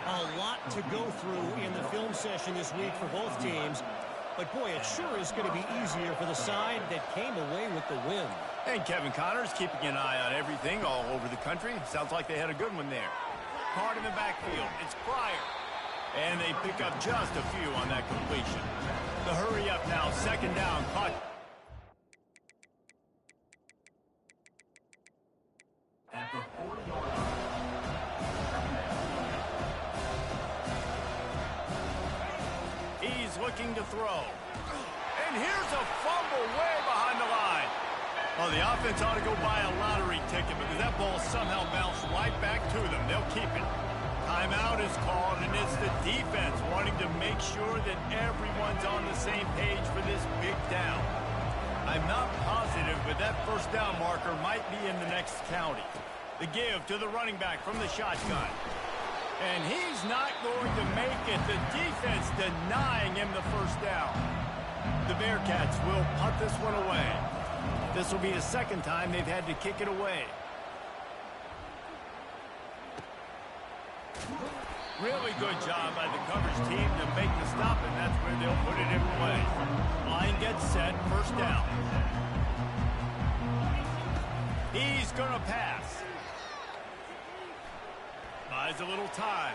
A lot to go through in the film session this week for both teams, but boy, it sure is going to be easier for the side that came away with the win. And Kevin Connors keeping an eye on everything all over the country. Sounds like they had a good one there. Hard in the backfield. It's Pryor. And they pick up just a few on that completion. The hurry up now. Second down. Caught. At the 40-yard line. He's looking to throw. And here's a fumble way behind the line. Oh, the offense ought to go buy a lottery ticket because that ball somehow bounced right back to them. They'll keep it. Timeout is called, and it's the defense wanting to make sure that everyone's on the same page for this big down. I'm not positive, but that first down marker might be in the next county. The give to the running back from the shotgun. And he's not going to make it. The defense denying him the first down. The Bearcats will punt this one away. This will be the second time they've had to kick it away. Really good job by the coverage team to make the stop, and that's where they'll put it in play. Line gets set, first down. He's going to pass. Buys a little time.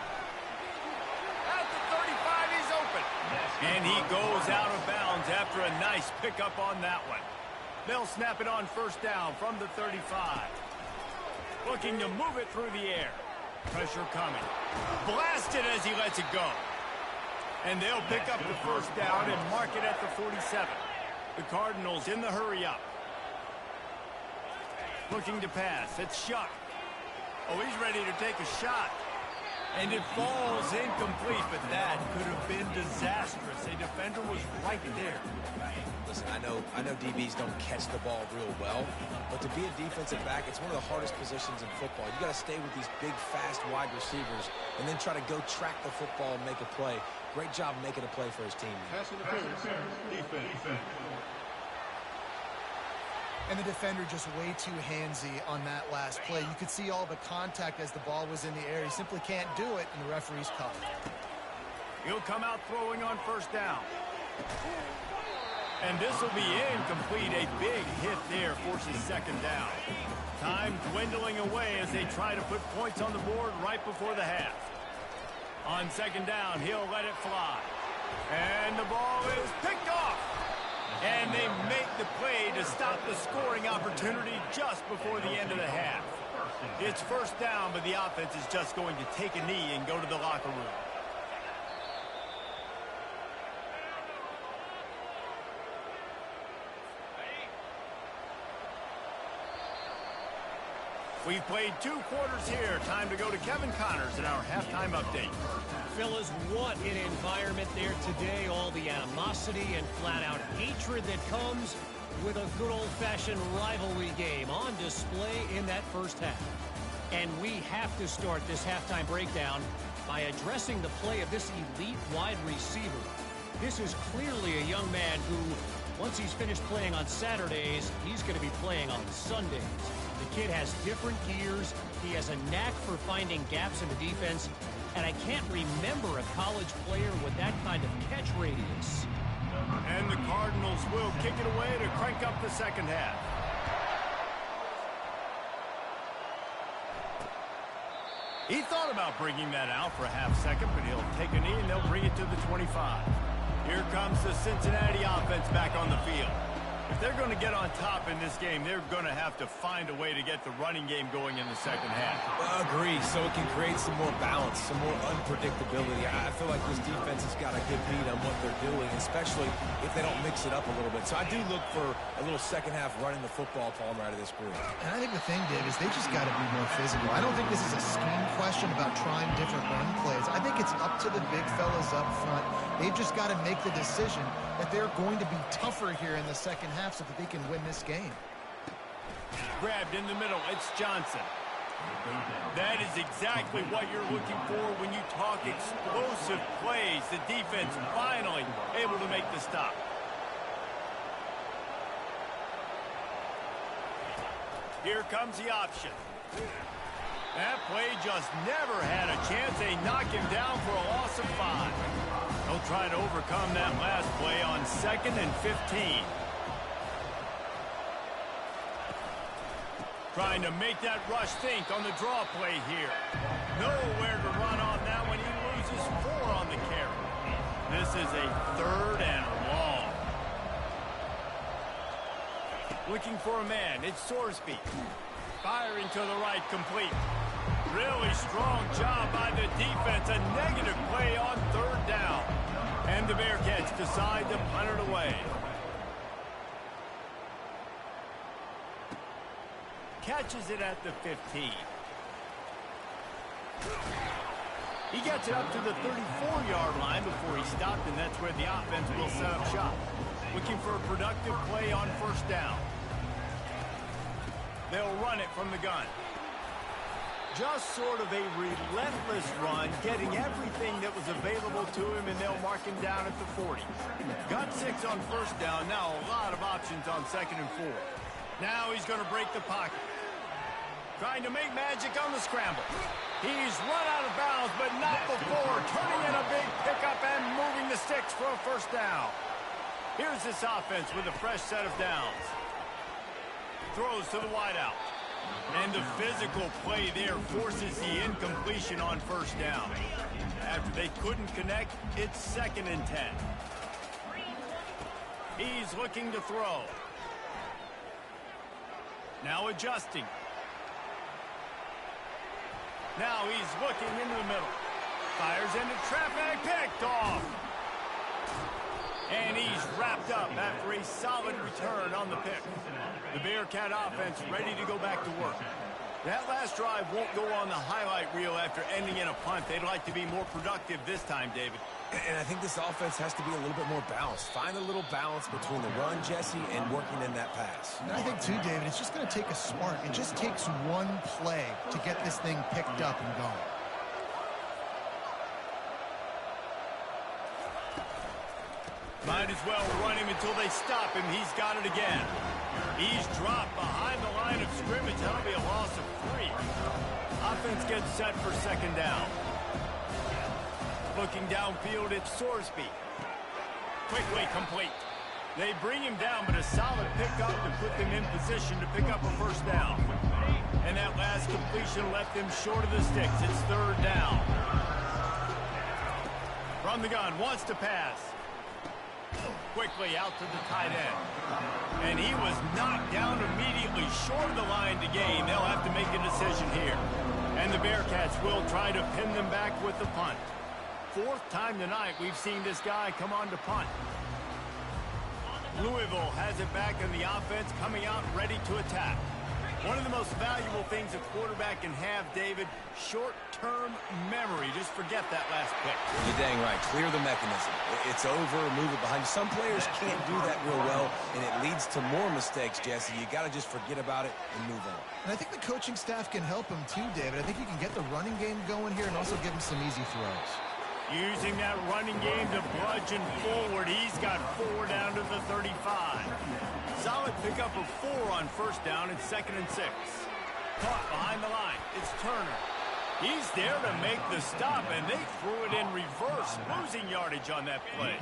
At the 35, he's open. And he goes out of bounds after a nice pickup on that one. They'll snap it on first down from the 35. Looking to move it through the air. Pressure coming. Blasted as he lets it go. And they'll pick up the first down and mark it at the 47. The Cardinals in the hurry up. Looking to pass. It's Shuck. Oh, he's ready to take a shot. And it falls incomplete, but that could have been disastrous. A defender was right there. Listen, I know DBs don't catch the ball real well, but to be a defensive back, it's one of the hardest positions in football. You got to stay with these big, fast wide receivers and then try to go track the football and make a play. Great job making a play for his team. Pass interference, defense. And the defender just way too handsy on that last play. You could see all the contact as the ball was in the air. He simply can't do it, and the referee's called. He'll come out throwing on first down. And this will be incomplete. A big hit there forces second down. Time dwindling away as they try to put points on the board right before the half. On second down, he'll let it fly. And the ball is picked off. And they make the play to stop the scoring opportunity just before the end of the half. It's first down, but the offense is just going to take a knee and go to the locker room. We've played 2 quarters here. Time to go to Kevin Connors in our halftime update. Fellas, what an environment there today. All the animosity and flat-out hatred that comes with a good old-fashioned rivalry game on display in that first half. And we have to start this halftime breakdown by addressing the play of this elite wide receiver. This is clearly a young man who, once he's finished playing on Saturdays, he's going to be playing on Sundays. The kid has different gears. He has a knack for finding gaps in the defense. And I can't remember a college player with that kind of catch radius. And the Cardinals will kick it away to crank up the second half. He thought about bringing that out for a half second, but he'll take a knee and they'll bring it to the 25. Here comes the Cincinnati offense back on the field. If they're going to get on top in this game, they're going to have to find a way to get the running game going in the second half. Agree, so it can create some more balance, some more unpredictability. I feel like this defense has got a good beat on what they're doing, especially if they don't mix it up a little bit. So I do look for a little second half running the football Palmer out of this group. And I think the thing, Dave, is they just got to be more physical. I don't think this is a scheme question about trying different run plays. I think it's up to the big fellas up front. They've just got to make the decision that they're going to be tougher here in the second half so that they can win this game. Grabbed in the middle, it's Johnson. That is exactly what you're looking for when you talk explosive plays. The defense finally able to make the stop. Here comes the option. That play just never had a chance. They knock him down for a loss of 5. They'll try to overcome that last play on 2nd and 15. Trying to make that rush think on the draw play here. Nowhere to run on that one. He loses 4 on the carry. This is a 3rd and long. Looking for a man. It's Sorsby. Firing to the right, complete. Really strong job by the defense. A negative play on 3rd down. And the Bearcats decide to punt it away. Catches it at the 15. He gets it up to the 34-yard line before he stopped, and that's where the offense will set up shop. Looking for a productive play on 1st down. They'll run it from the gun. Just sort of a relentless run, getting everything that was available to him, and they'll mark him down at the 40. Got 6 on 1st down. Now a lot of options on 2nd and 4. Now he's going to break the pocket. Trying to make magic on the scramble. He's run out of bounds, but not before turning in a big pickup and moving the sticks for a 1st down. Here's this offense with a fresh set of downs. Throws to the wideout. And the physical play there forces the incompletion on 1st down. After they couldn't connect, it's 2nd and 10. He's looking to throw. Now adjusting. Now he's looking into the middle. Fires into traffic, picked off. And he's wrapped up after a solid return on the pick. The Bearcat offense ready to go back to work. That last drive won't go on the highlight reel after ending in a punt. They'd like to be more productive this time, David. And I think this offense has to be a little bit more balanced. Find a little balance between the run, Jesse, and working in that pass. And I think, too, David, it's just going to take a spark. It just takes one play to get this thing picked up and going. Might as well run him until they stop him. He's got it again. He's dropped behind the line of scrimmage. That'll be a loss of 3. Offense gets set for second down. Looking downfield, it's Sorsby. Quickly complete. They bring him down, but a solid pickup to put them in position to pick up a first down. And that last completion left them short of the sticks. It's third down. From the gun, wants to pass. Quickly out to the tight end. And he was knocked down immediately short of the line to gain. They'll have to make a decision here. And the Bearcats will try to pin them back with the punt. 4th time tonight we've seen this guy come on to punt. Louisville has it back in the offense, coming out ready to attack. One of the most valuable things a quarterback can have, David, short-term memory. Just forget that last pick. You're dang right. Clear the mechanism. It's over, move it behind. Some players can't do that real well, and it leads to more mistakes, Jesse. You got to just forget about it and move on. And I think the coaching staff can help him too, David. I think you can get the running game going here and also give him some easy throws. Using that running game to bludgeon forward. He's got 4 down to the 35. Solid pickup of 4 on first down and 2nd and 6. Caught behind the line. It's Turner. He's there to make the stop, and they threw it in reverse, losing yardage on that play.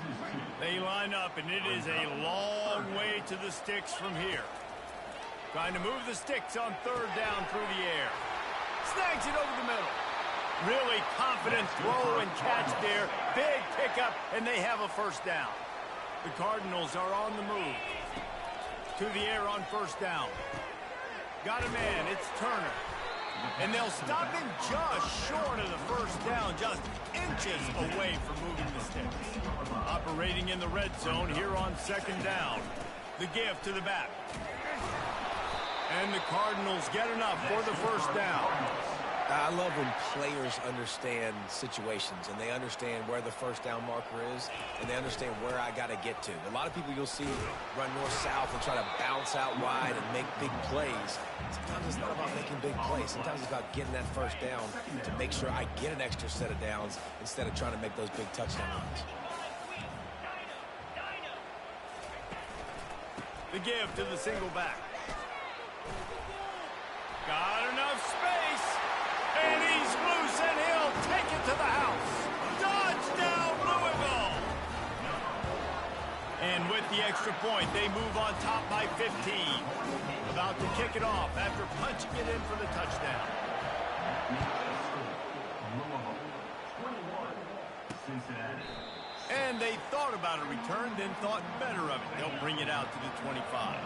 They line up, and it is a long way to the sticks from here. Trying to move the sticks on third down through the air. Snags it over the middle. Really confident throw and catch there. Big pickup, and they have a first down. The Cardinals are on the move. To the air on first down. Got a man. It's Turner. And they'll stop him just short of the first down, just inches away from moving the sticks. Operating in the red zone here on second down. The give to the back. And the Cardinals get enough for the first down. I love when players understand situations and they understand where the first down marker is and they understand where I got to get to. A lot of people you'll see run north-south and try to bounce out wide and make big plays. Sometimes it's not about making big plays. Sometimes it's about getting that first down to make sure I get an extra set of downs instead of trying to make those big touchdown runs. The give to the single back. Got enough space. And he's loose, and he'll take it to the house. Touchdown, Louisville! And with the extra point, they move on top by 15. About to kick it off after punching it in for the touchdown. And they thought about a return, then thought better of it. They'll bring it out to the 25.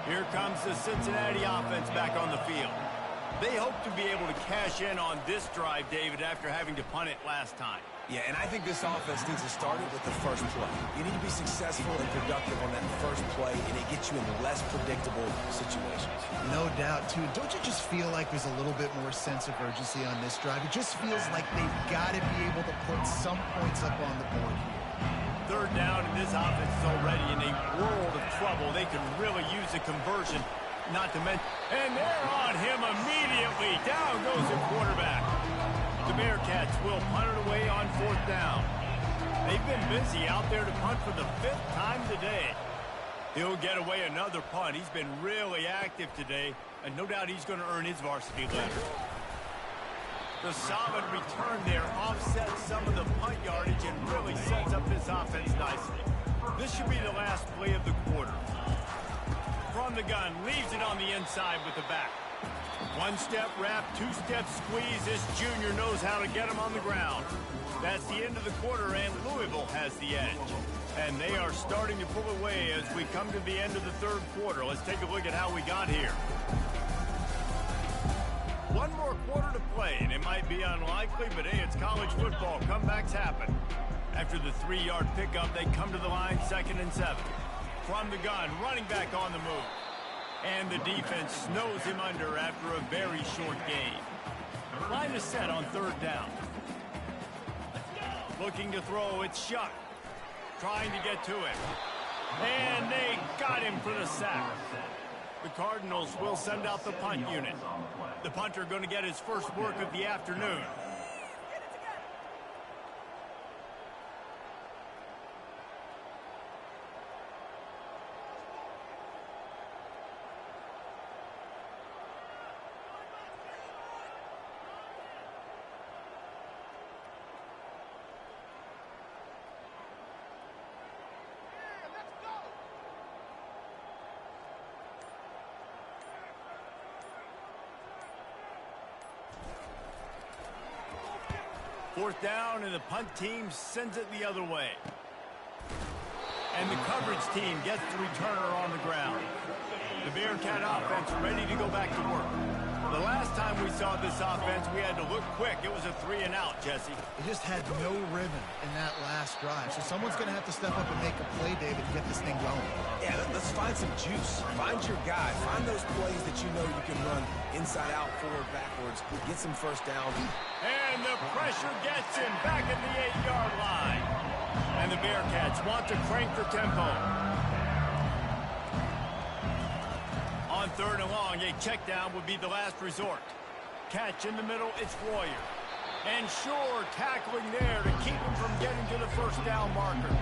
Here comes the Cincinnati offense back on the field. They hope to be able to cash in on this drive, David, after having to punt it last time. Yeah, and I think this offense needs to start it with the first play. You need to be successful and productive on that first play, and it gets you in less predictable situations. No doubt, too. Don't you just feel like there's a little bit more sense of urgency on this drive? It just feels like they've got to be able to put some points up on the board here. Third down, and this offense is already in a world of trouble. They could really use a conversion. Not to mention, and they're on him immediately. Down goes the quarterback. The Bearcats will punt it away on fourth down. They've been busy out there to punt for the 5th time today. He'll get away another punt. He's been really active today, and no doubt he's going to earn his varsity letter. The solid return there offsets some of the punt yardage and really sets up this offense nicely. This should be the last play of the quarter. From the gun, leaves it on the inside with the back. 1-step wrap, 2-step squeeze. This junior knows how to get him on the ground. That's the end of the quarter, and Louisville has the edge. And they are starting to pull away as we come to the end of the third quarter. Let's take a look at how we got here. One more quarter to play, and it might be unlikely, but hey, it's college football. Comebacks happen. After the 3-yard pickup, they come to the line, 2nd and 7. From the gun, running back on the move. And the defense snows him under after a very short game. Line is set on third down. Looking to throw, it's Shuck. Trying to get to him. And they got him for the sack. The Cardinals will send out the punt unit. The punter going to get his first work of the afternoon. Fourth down, and the punt team sends it the other way. And the coverage team gets the returner on the ground. The Bearcat offense ready to go back to work. The last time we saw this offense, we had to look quick. It was a 3-and-out, Jesse. It just had no rhythm in that last drive. So someone's going to have to step up and make a play, David, to get this thing going. Yeah, let's find some juice. Find your guy. Find those plays that you know you can run inside out, forward, backwards. Get some first down. And the pressure gets him back at the 8-yard line. And the Bearcats want to crank the tempo. On third and long, a check down would be the last resort. Catch in the middle, it's Royer. And Shore tackling there to keep him from getting to the first down marker.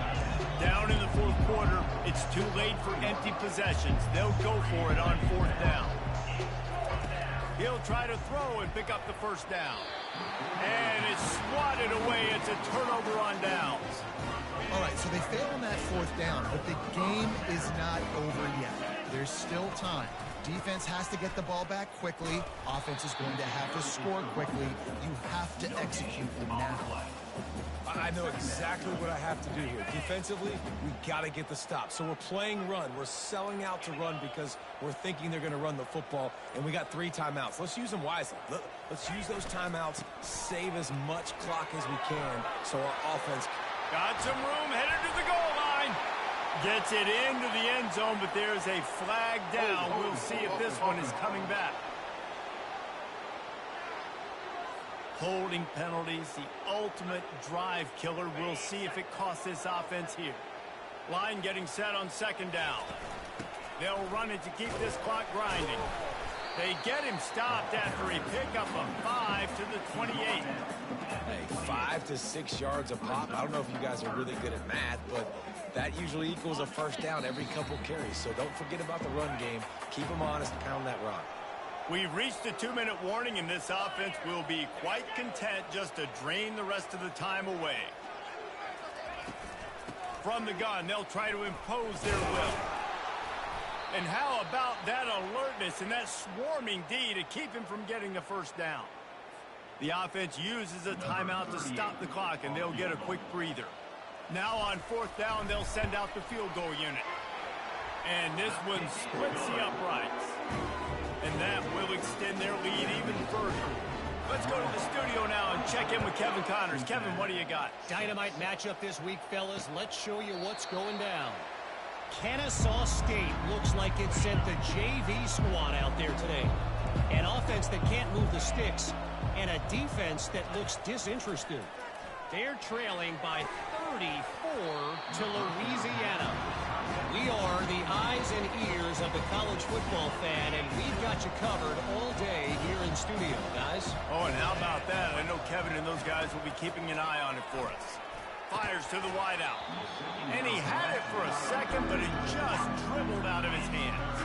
Down in the fourth quarter, it's too late for empty possessions. They'll go for it on fourth down. He'll try to throw and pick up the first down. And it's swatted away. It's a turnover on downs. All right, so they fail on that fourth down, but the game is not over yet. There's still time. Defense has to get the ball back quickly. Offense is going to have to score quickly. You have to execute them now. I know exactly what I have to do here. Defensively, we've got to get the stop. So we're playing run. We're selling out to run because we're thinking they're going to run the football, and we got 3 timeouts. Let's use them wisely. Let's use those timeouts, save as much clock as we can so our offense... Got some room, headed to the goal line. Gets it into the end zone, but there's a flag down. We'll see if this one is coming back. Holding penalties, the ultimate drive killer. We'll see if it costs this offense here. Line getting set on second down. They'll run it to keep this clock grinding. They get him stopped after a pickup of 5 to the 28. Hey, 5 to 6 yards a pop. I don't know if you guys are really good at math, but that usually equals a first down every couple carries. So don't forget about the run game. Keep them honest, pound that rock. We've reached a 2-minute warning, and this offense will be quite content just to drain the rest of the time away. From the gun, they'll try to impose their will. And how about that alertness and that swarming D to keep him from getting the first down? The offense uses a timeout to stop the clock, and they'll get a quick breather. Now on fourth down, they'll send out the field goal unit. And this one splits the uprights. And that will extend their lead even further. Let's go to the studio now and check in with Kevin Connors. Kevin, what do you got? Dynamite matchup this week, fellas. Let's show you what's going down. Kennesaw State looks like it sent the JV squad out there today. An offense that can't move the sticks and a defense that looks disinterested. They're trailing by 34 to Louisiana. We are the eyes and ears of the college football fan, and we've got you covered all day here in studio, guys. Oh, and how about that? I know Kevin and those guys will be keeping an eye on it for us. Fires to the wideout. And he had it for a second, but it just dribbled out of his hands.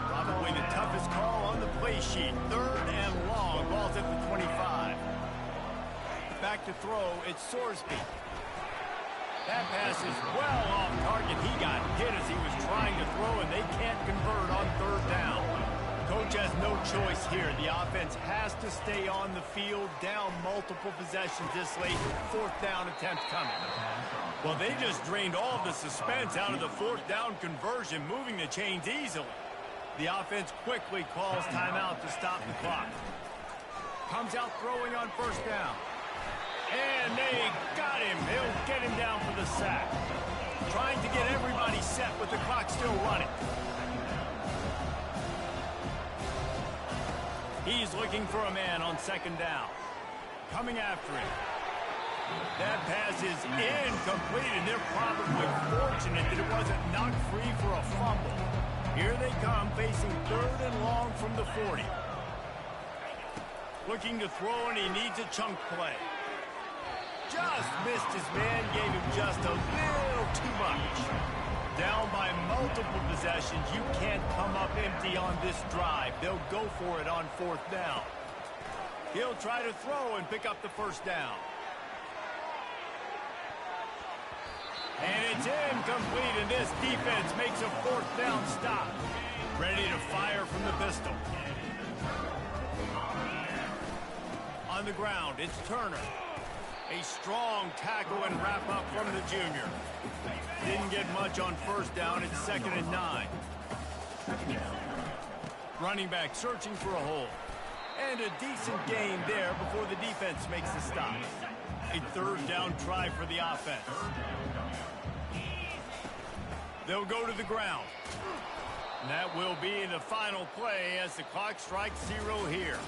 Probably the toughest call on the play sheet. Third and long. Ball's at the 25. Back to throw. It's Sorsby. That pass is well off target. He got hit as he was trying to throw, and they can't convert on third down. Coach has no choice here. The offense has to stay on the field, down multiple possessions this late. Fourth down attempt coming. Well, they just drained all of the suspense out of the fourth down conversion, moving the chains easily. The offense quickly calls timeout to stop the clock. Comes out throwing on first down. And they got him. They'll get him down for the sack. Trying to get everybody set with the clock still running. He's looking for a man on second down. Coming after him. That pass is incomplete, and they're probably fortunate that it wasn't knocked free for a fumble. Here they come, facing 3rd and long from the 40. Looking to throw, and he needs a chunk play. Just missed his man, gave him just a little too much. Down by multiple possessions, you can't come up empty on this drive. They'll go for it on 4th down. He'll try to throw and pick up the first down. And it's incomplete, and this defense makes a 4th down stop. Ready to fire from the pistol. On the ground, it's Turner. A strong tackle and wrap up from the junior. Didn't get much on 1st down. It's 2nd and 9. Running back searching for a hole. And a decent gain there before the defense makes the stop. A 3rd down try for the offense. They'll go to the ground. And that will be the final play as the clock strikes 0 here.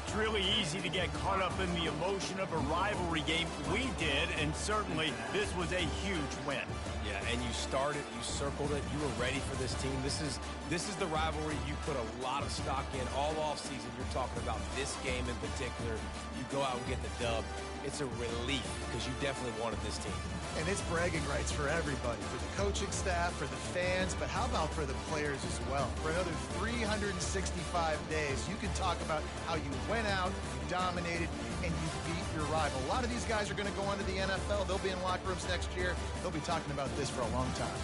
It's really easy to get caught up in the emotion of a rivalry game. We did, and certainly this was a huge win. Yeah, and you started, you circled it, you were ready for this team. This is the rivalry you put a lot of stock in all offseason. You're talking about this game in particular. You go out and get the dub. It's a relief because you definitely wanted this team. And it's bragging rights for everybody, for the coaching staff, for the fans, but how about for the players as well? For another 365 days, you can talk about how you went out, you dominated, and you beat your rival. A lot of these guys are going to go on to the NFL. They'll be in locker rooms next year. They'll be talking about this for a long time.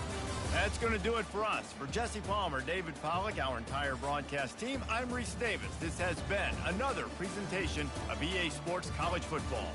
That's going to do it for us. For Jesse Palmer, David Pollack, our entire broadcast team, I'm Reese Davis. This has been another presentation of EA Sports College Football.